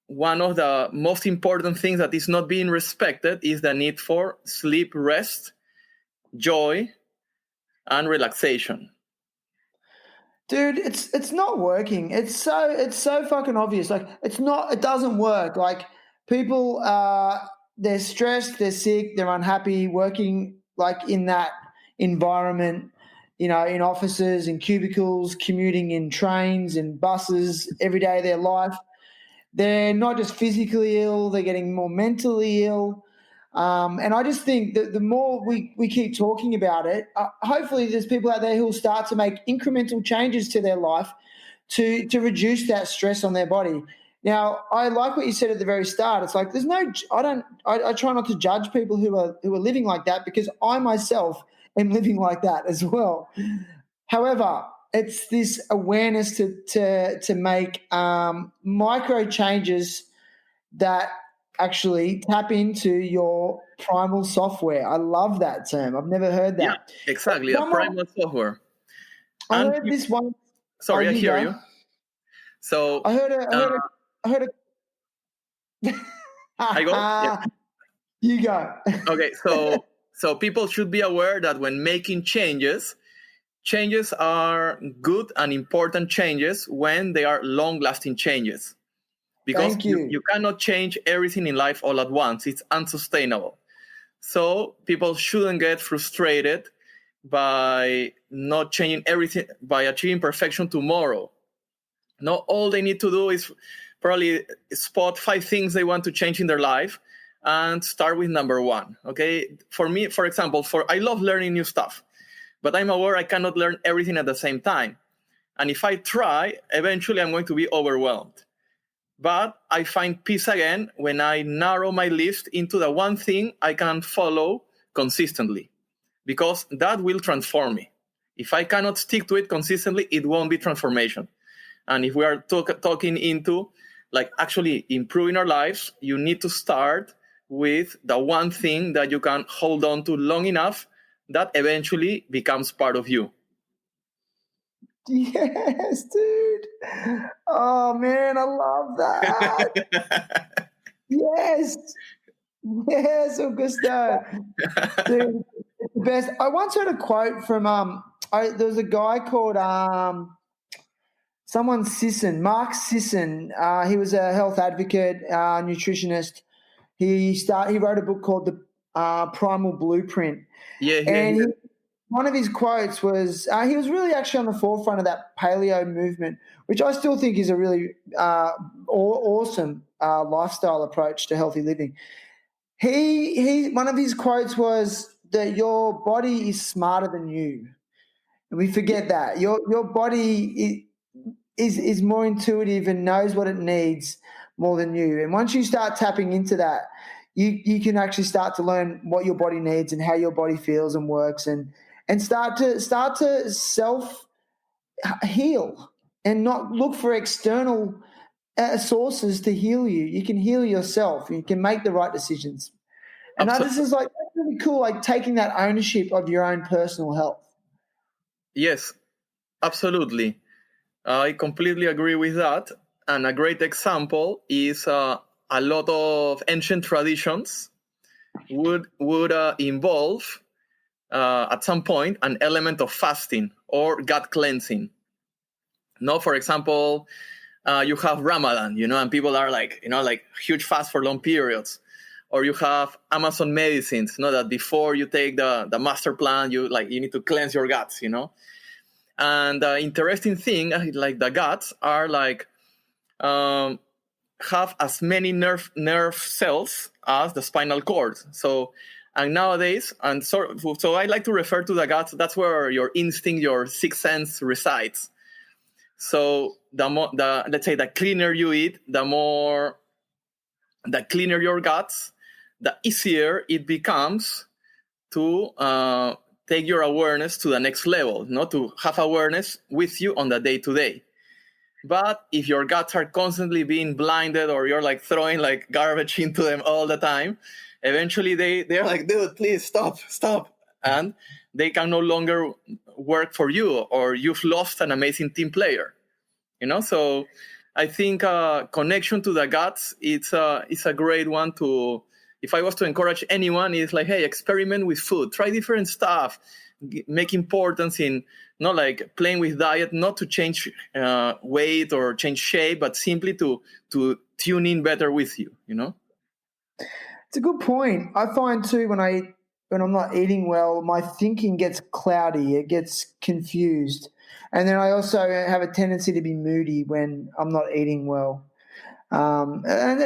one of the most important things that is not being respected is the need for sleep, rest, joy, and relaxation. Dude, it's not working. It's so fucking obvious. Like it doesn't work. Like people they're stressed, they're sick, they're unhappy working like in that environment, in offices, in cubicles, commuting in trains and buses every day of their life. They're not just physically ill, they're getting more mentally ill. And I just think that the more we keep talking about it, hopefully there's people out there who will start to make incremental changes to their life to reduce that stress on their body. Now, I like what you said at the very start. It's like I try not to judge people who are living like that, because I myself am living like that as well. However, it's this awareness to make micro changes that actually tap into your primal software. I love that term. I've never heard that. Yeah, exactly. A primal software. I heard this one. Sorry, I hear you. So I heard a I go? Yeah. You go. Okay, so people should be aware that when making changes are good and important changes when they are long-lasting changes. Because you cannot change everything in life all at once. It's unsustainable. So people shouldn't get frustrated by not changing everything, by achieving perfection tomorrow. No, all they need to do is probably spot 5 things they want to change in their life and start with number 1. Okay. For me, for example, I love learning new stuff, but I'm aware I cannot learn everything at the same time. And if I try, eventually I'm going to be overwhelmed. But I find peace again when I narrow my list into the one thing I can follow consistently, because that will transform me. If I cannot stick to it consistently, it won't be transformation. And if we are talking into like actually improving our lives, you need to start with the one thing that you can hold on to long enough that eventually becomes part of you. Yes, dude. Oh man, I love that. Yes. Yes, Augusto. Dude, it's the best. I once heard a quote from there was a guy called someone Sisson, Mark Sisson. He was a health advocate, nutritionist. He wrote a book called The Primal Blueprint. Yeah. One of his quotes was he was really actually on the forefront of that paleo movement, which I still think is a really awesome lifestyle approach to healthy living. He one of his quotes was that your body is smarter than you, and we forget that your body is more intuitive and knows what it needs more than you. And once you start tapping into that, you can actually start to learn what your body needs and how your body feels and works, and start to self heal and not look for external sources to heal you. You can heal yourself. You can make the right decisions. And this is like that's really cool, like taking that ownership of your own personal health. Yes, absolutely. I completely agree with that. And a great example is a lot of ancient traditions would involve at some point an element of fasting or gut cleansing. No, for example, you have Ramadan, and people are like, like huge fast for long periods. Or you have Amazon medicines, that before you take the master plan, you need to cleanse your guts, And the interesting thing, like the guts are like have as many nerve cells as the spinal cord. So, and nowadays, so I like to refer to the guts. That's where your instinct, your sixth sense resides. So let's say the cleaner you eat, the cleaner your guts, the easier it becomes to take your awareness to the next level, not to have awareness with you on the day-to-day. But if your guts are constantly being blinded, or you're like throwing like garbage into them all the time, eventually they're like, dude, please stop. And they can no longer work for you, or you've lost an amazing team player. So I think connection to the guts, it's a great one to, if I was to encourage anyone, it's like, hey, experiment with food, try different stuff, make importance in not like playing with diet, not to change weight or change shape, but simply to tune in better with you, It's a good point. I find too when I'm not eating well, my thinking gets cloudy, it gets confused. And then I also have a tendency to be moody when I'm not eating well. And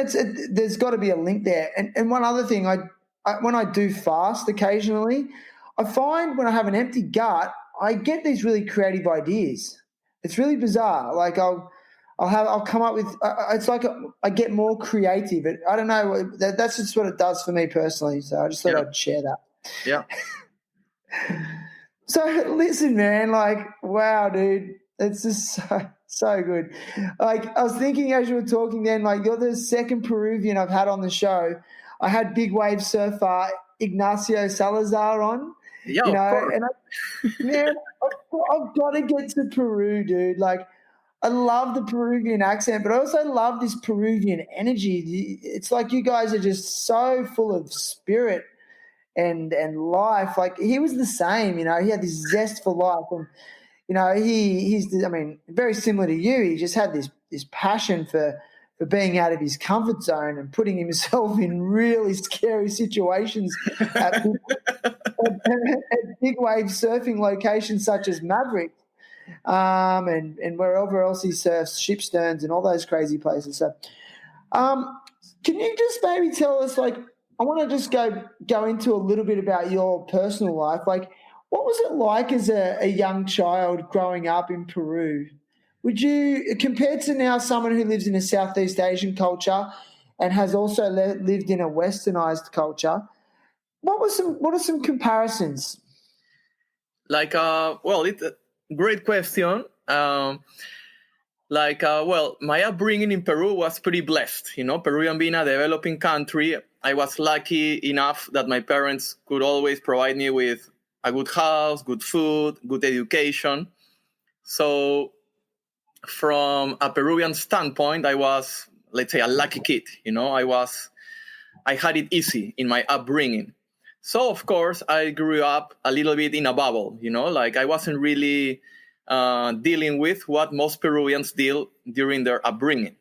there's got to be a link there. And one other thing, when I do fast occasionally, I find when I have an empty gut, I get these really creative ideas. It's really bizarre. Like I'll come up with. It's like I get more creative. I don't know. That's just what it does for me personally. So I just thought I'd share that. Yeah. So listen, man. Like, wow, dude, it's just so good. Like I was thinking as you were talking, then like you're the second Peruvian I've had on the show. I had big wave surfer Ignacio Salazar on. Yeah, of course. And I've got to get to Peru, dude. Like, I love the Peruvian accent, but I also love this Peruvian energy. It's like you guys are just so full of spirit and life. Like he was the same, he had this zest for life, and he's very similar to you. He just had this passion for being out of his comfort zone and putting himself in really scary situations at big wave surfing locations such as Maverick, and wherever else he surfs, ship sterns and all those crazy places. So, can you just maybe tell us, like, I want to just go into a little bit about your personal life. Like, what was it like as a young child growing up in Peru? Would you, compared to now someone who lives in a Southeast Asian culture and has also lived in a westernized culture, what are some comparisons? Well, it's a great question. My upbringing in Peru was pretty blessed. Peruvian being a developing country, I was lucky enough that my parents could always provide me with a good house, good food, good education. So from a Peruvian standpoint, I was, let's say, a lucky kid. I had it easy in my upbringing. So, of course, I grew up a little bit in a bubble, I wasn't really dealing with what most Peruvians deal during their upbringing.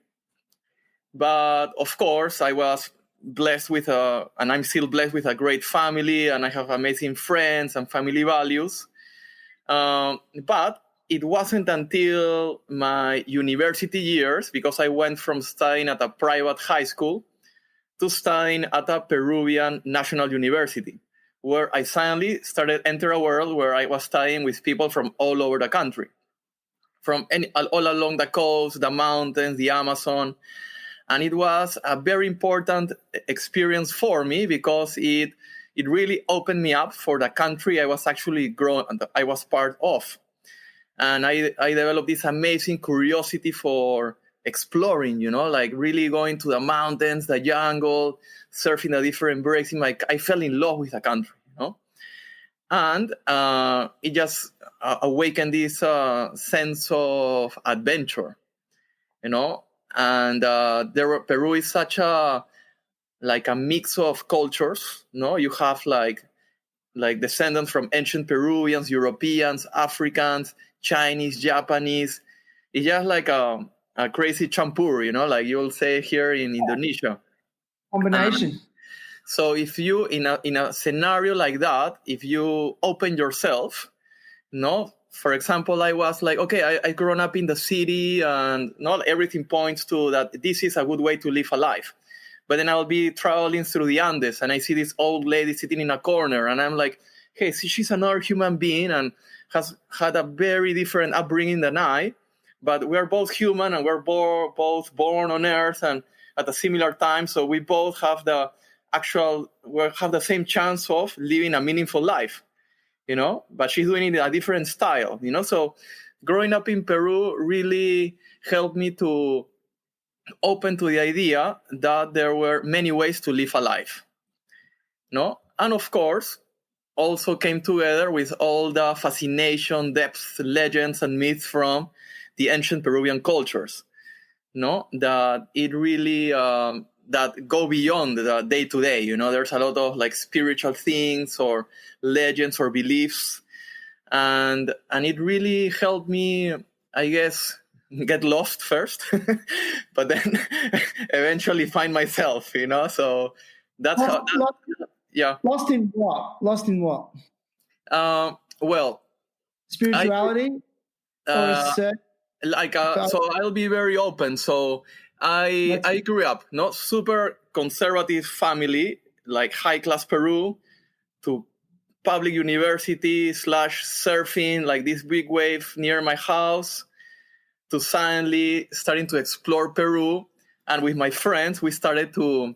But, of course, I was blessed with and I'm still blessed with a great family, and I have amazing friends and family values. But it wasn't until my university years, because I went from studying at a private high school to studying at a Peruvian national university, where I suddenly started enter a world where I was studying with people from all over the country, all along the coast, the mountains, the Amazon. And it was a very important experience for me, because it really opened me up for the country I was part of. And I developed this amazing curiosity for exploring, really going to the mountains, the jungle, surfing the different breaks. I fell in love with the country, and it just awakened this sense of adventure, And Peru is such a mix of cultures. You have like descendants from ancient Peruvians, Europeans, Africans, Chinese, Japanese. It's just like a crazy champur, like you'll say here in Indonesia. Combination. So if you, in a scenario like that, if you open yourself, for example, I was like, okay, I grown up in the city, and not everything points to that this is a good way to live a life. But then I'll be traveling through the Andes, and I see this old lady sitting in a corner, and I'm like, hey, see, she's another human being and has had a very different upbringing than I, but we're both human, and we're both born on Earth and at a similar time, so we both have the same chance of living a meaningful life, but she's doing it in a different style, So growing up in Peru really helped me to open to the idea that there were many ways to live a life, And of course, also came together with all the fascination, depths, legends, and myths from the ancient Peruvian cultures, that it really that go beyond the day-to-day. There's a lot of spiritual things or legends or beliefs, and it really helped me, I guess, get lost first, but then eventually find myself, So that's yeah. Lost in what? Well, spirituality. So I'll be very open. So I grew up not super conservative family, like high class Peru, to public university / surfing, like this big wave near my house, to suddenly starting to explore Peru. And with my friends, we started to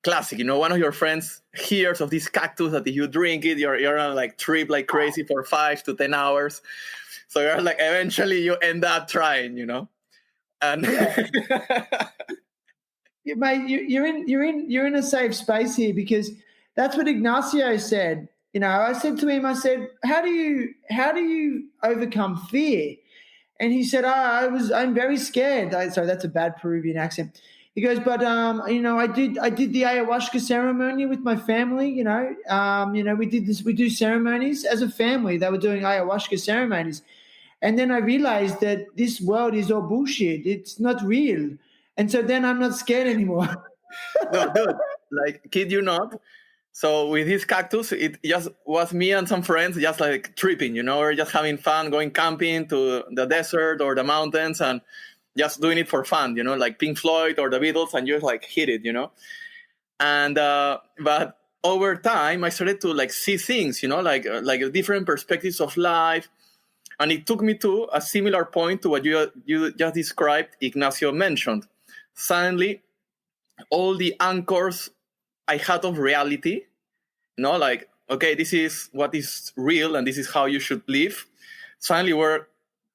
classic, one of your friends hears of this cactus that if you drink it, you're on trip like crazy for 5 to 10 hours. So you're eventually you end up trying, and mate, you're in a safe space here, because that's what Ignacio said. I said to him, how do you overcome fear? And he said, I'm very scared. Sorry, that's a bad Peruvian accent. He goes, but I did the ayahuasca ceremony with my family. We did this. We do ceremonies as a family. They were doing ayahuasca ceremonies, and then I realized that this world is all bullshit. It's not real, and so then I'm not scared anymore. No, dude, kid you not. So with this cactus, it just was me and some friends just tripping. We're just having fun, going camping to the desert or the mountains, and just doing it for fun, like Pink Floyd or the Beatles, and you just hit it, And but over time, I started to see things, like different perspectives of life. And it took me to a similar point to what you just described, Ignacio mentioned. Suddenly, all the anchors I had of reality, like, okay, this is what is real and this is how you should live, suddenly were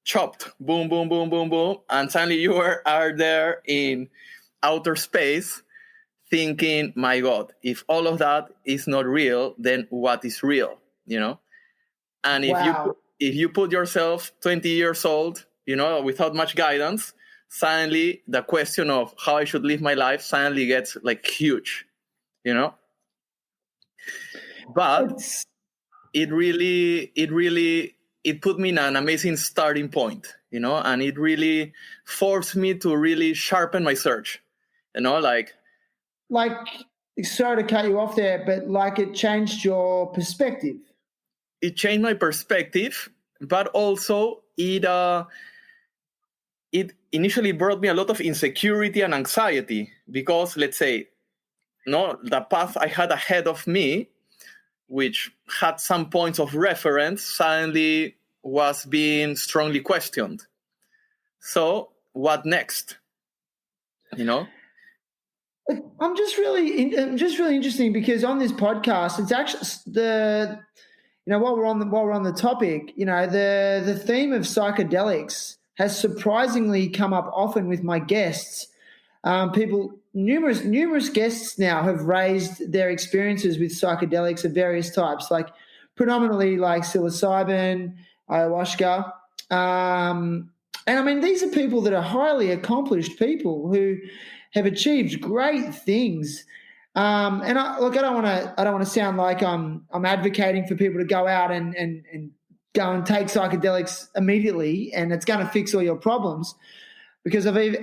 chopped. Boom, boom, boom, boom, boom. And suddenly you are there in outer space thinking, my God, if all of that is not real, then what is real, And Wow. if you put yourself 20 years old, without much guidance, suddenly the question of how I should live my life suddenly gets like huge, But It's, it put me in an amazing starting point, and it really forced me to really sharpen my search, like sorry to cut you off there, but like it changed your perspective. it changed my perspective, but also it initially brought me a lot of insecurity and anxiety because, let's say, the path I had ahead of me, which had some points of reference, suddenly was being strongly questioned. So what next? I'm just really interesting because on this podcast, it's actually while we're on the topic, the theme of psychedelics has surprisingly come up often with my guests. Numerous guests now have raised their experiences with psychedelics of various types, like predominantly like psilocybin, ayahuasca. And I mean, these are people that are highly accomplished people who have achieved great things. And I don't want to sound like I'm advocating for people to go out and go and take psychedelics immediately and it's going to fix all your problems, because but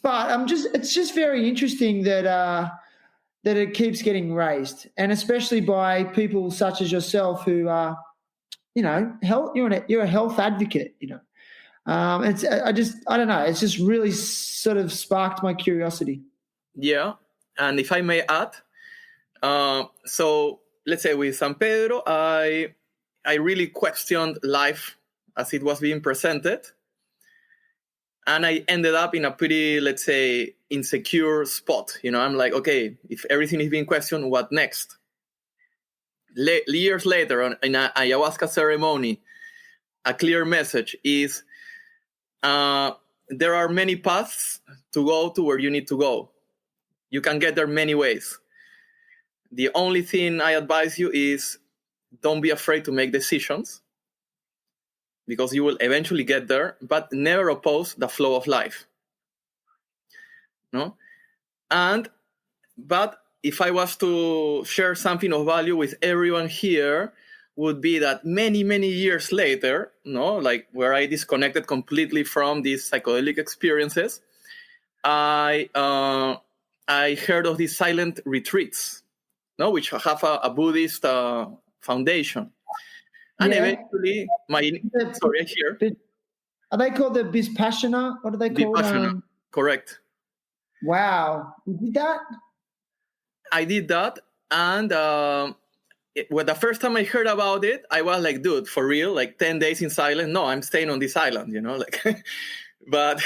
it's just very interesting that it keeps getting raised, and especially by people such as yourself who are, health. You're a health advocate. I don't know. It's just really sort of sparked my curiosity. Yeah, and if I may add, so let's say with San Pedro, I really questioned life as it was being presented. And I ended up in a pretty, let's say, insecure spot. I'm like, okay, if everything is being questioned, what next? Years later, in an ayahuasca ceremony, a clear message is there are many paths to go to where you need to go. You can get there many ways. The only thing I advise you is don't be afraid to make decisions, because you will eventually get there, but never oppose the flow of life. But if I was to share something of value with everyone here, would be that many, many years later, like where I disconnected completely from these psychedelic experiences, I heard of these silent retreats, which have a Buddhist foundation. And eventually, are they called the Vipassana? What are they called? Vipassana, correct. Wow, you did that? I did that, and when the first time I heard about it, I was like, dude, for real? Like 10 days in silence? No, I'm staying on this island, But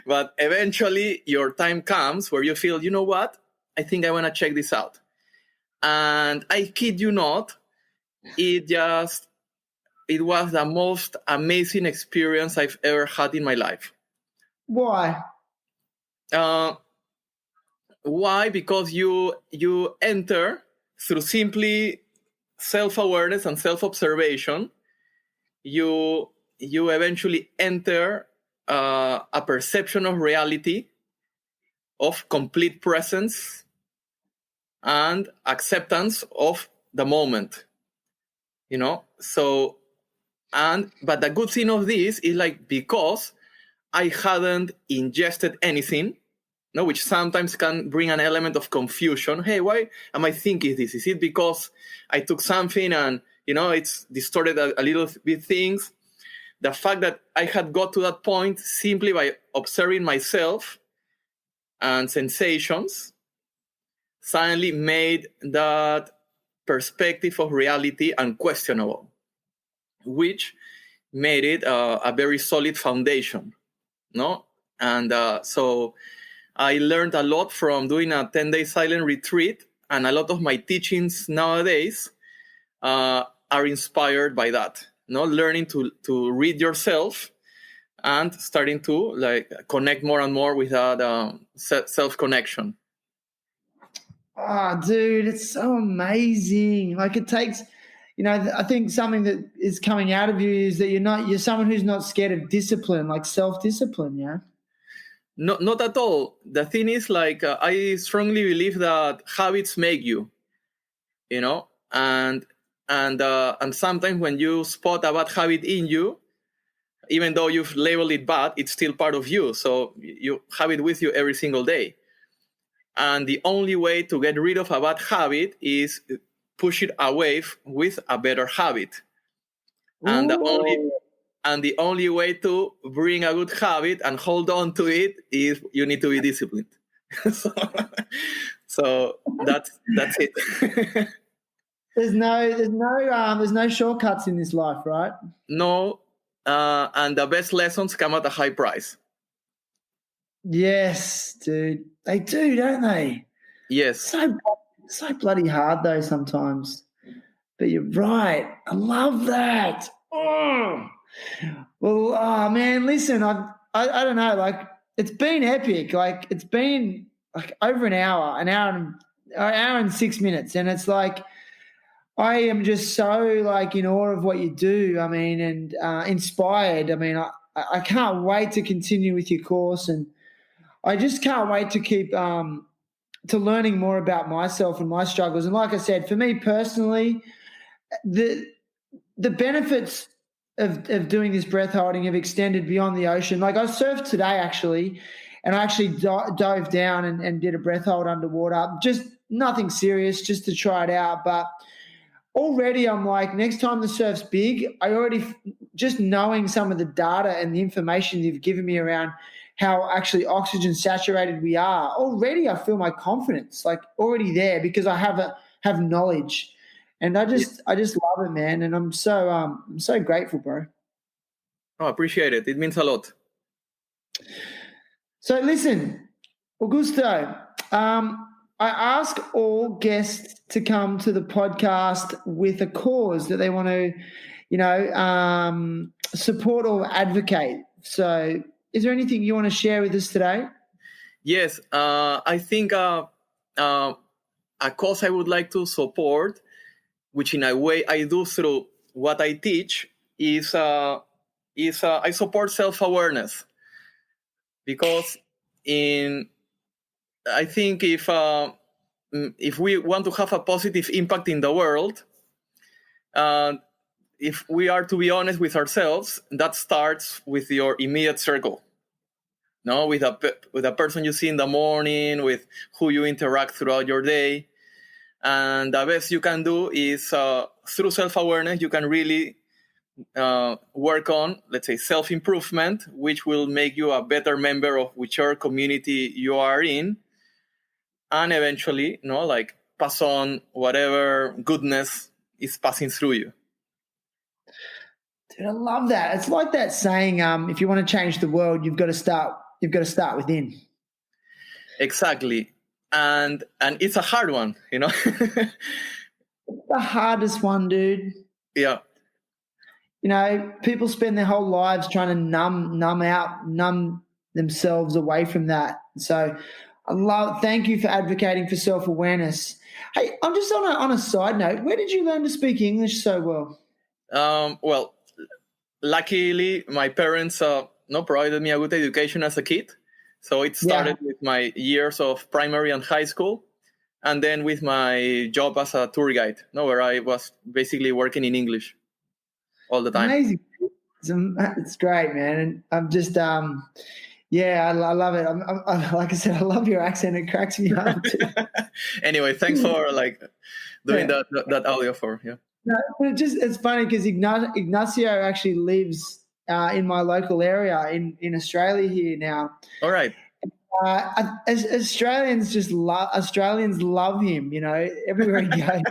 but eventually your time comes where you feel, you know what? I think I want to check this out. And I kid you not, it was the most amazing experience I've ever had in my life. Why? Why? Because you enter through simply self-awareness and self-observation. You eventually enter a perception of reality, of complete presence and acceptance of the moment. So, but the good thing of this is like, because I hadn't ingested anything, which sometimes can bring an element of confusion. Hey, why am I thinking this? Is it because I took something and, it's distorted a little bit things? The fact that I had got to that point simply by observing myself and sensations suddenly made that perspective of reality unquestionable, which made it a very solid foundation, no? And so I learned a lot from doing a 10-day silent retreat, and a lot of my teachings nowadays are inspired by that, no? Learning to read yourself and starting to like connect more and more with that self-connection. Oh, dude, it's so amazing. Like it takes, I think something that is coming out of you is that you're someone who's not scared of discipline, like self-discipline, yeah? Not at all. The thing is, like, I strongly believe that habits make you, and sometimes when you spot a bad habit in you, even though you've labeled it bad, it's still part of you. So you have it with you every single day. And the only way to get rid of a bad habit is push it away with a better habit. And the only way to bring a good habit and hold on to it is you need to be disciplined. so that's it. There's no shortcuts in this life, right? No, and the best lessons come at a high price. Yes, dude. They do, don't they? Yes. So bloody hard though sometimes. But you're right. I love that. Oh. Well, man, listen, I don't know, like it's been epic. Like it's been like over an hour and 6 minutes, and it's like I am just so like in awe of what you do. I mean, and inspired. I mean, I can't wait to continue with your course, and I just can't wait to keep to learning more about myself and my struggles. And like I said, for me personally, the benefits of doing this breath holding have extended beyond the ocean. Like I surfed today actually, and I actually dove down and did a breath hold underwater. Just nothing serious, just to try it out. But already I'm like, next time the surf's big, just knowing some of the data and the information you've given me around how actually oxygen saturated we are, already I feel my confidence like already there because I have knowledge. And I just love it, man. And I'm so grateful, bro. Oh, appreciate it. It means a lot. So listen, Augusto, I ask all guests to come to the podcast with a cause that they want to, support or advocate. So is there anything you want to share with us today? Yes, I think a cause I would like to support, which in a way I do through what I teach, is I support self-awareness. Because I think if we want to have a positive impact in the world, if we are to be honest with ourselves, that starts with your immediate circle. No, with a person you see in the morning, with who you interact throughout your day. And the best you can do is through self-awareness, you can really work on, let's say, self-improvement, which will make you a better member of whichever community you are in, and eventually, pass on whatever goodness is passing through you. Dude, I love that. It's like that saying, if you want to change the world, you've got to start within. Exactly. And it's a hard one, The hardest one, dude. Yeah. People spend their whole lives trying to numb themselves away from that. So thank you for advocating for self-awareness. Hey, I'm just on a side note, where did you learn to speak English so well? Well, luckily my parents provided me a good education as a kid. So it started with my years of primary and high school, and then with my job as a tour guide, where I was basically working in English all the time. Amazing. It's great, man. And I'm just, I love it. I'm like I said, I love your accent. It cracks me up too. Anyway, thanks for doing that audio for. Yeah. No, it's funny because Ignacio actually lives in my local area in Australia here now. All right. Australians love him, everywhere he goes.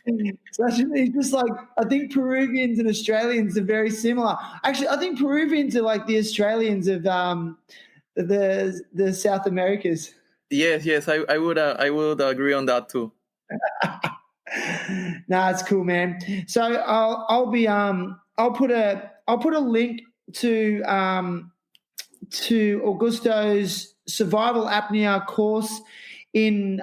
It's just like, I think Peruvians and Australians are very similar. Actually, I think Peruvians are like the Australians of the South Americas. Yes, I would agree on that too. No, it's cool, man. So I'll put a link to Augusto's survival apnea course in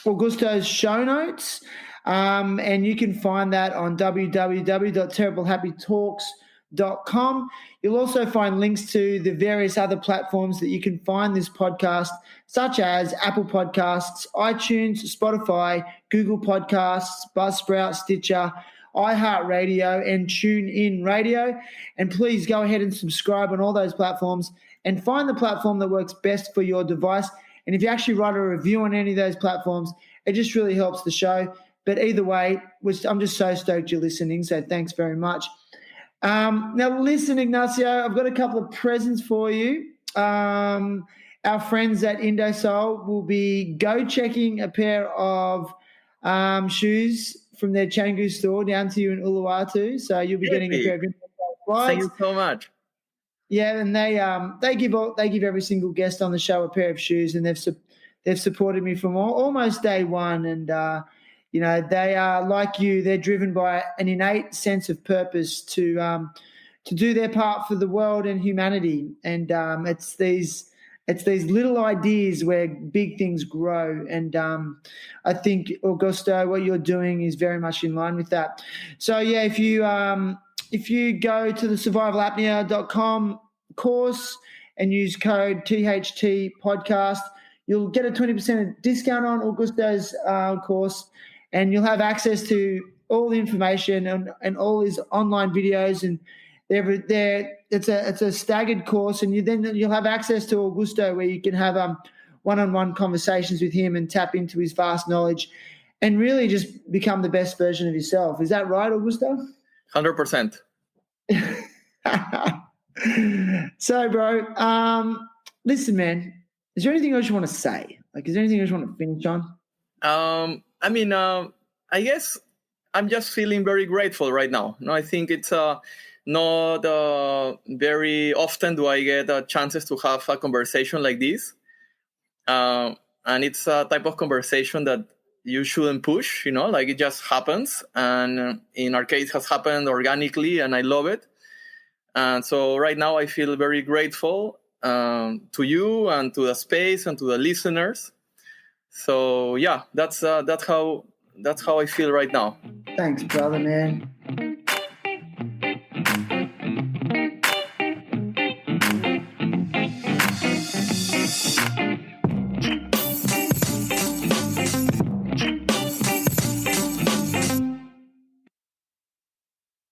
Augusto's show notes, and you can find that on www.terriblehappytalks.com. You'll also find links to the various other platforms that you can find this podcast, such as Apple Podcasts, iTunes, Spotify, Google Podcasts, Buzzsprout, Stitcher, iHeartRadio, and TuneIn Radio. And please go ahead and subscribe on all those platforms and find the platform that works best for your device. And if you actually write a review on any of those platforms, it just really helps the show. But either way, I'm just so stoked you're listening, so thanks very much. Now, listen, Ignacio, I've got a couple of presents for you. Our friends at Indosol will be checking a pair of shoes from their Canggu store down to you in Uluwatu. So you'll be getting a pair of Indosol slides. Thank you so much. Yeah, and they give every single guest on the show a pair of shoes, and they've supported me from almost day one. And they are like you; they're driven by an innate sense of purpose to do their part for the world and humanity. And it's these little ideas where big things grow. And I think, Augusto, what you're doing is very much in line with that. So yeah, if you go to the survivalapnea.com course and use code THT podcast, you'll get a 20% discount on Augusto's course, and you'll have access to all the information and all his online videos. And it's a staggered course, and you'll have access to Augusto, where you can have one-on-one conversations with him and tap into his vast knowledge and really just become the best version of yourself. Is that right, Augusto? 100%. So, bro, listen, man, is there anything else you want to say? Like, is there anything else you want to finish on? I guess I'm just feeling very grateful right now. No, I think it's not very often do I get chances to have a conversation like this. And it's a type of conversation that you shouldn't push, like it just happens. And in our case, it has happened organically, and I love it. And so right now I feel very grateful to you and to the space and to the listeners. So yeah, that's how I feel right now. Thanks, brother, man.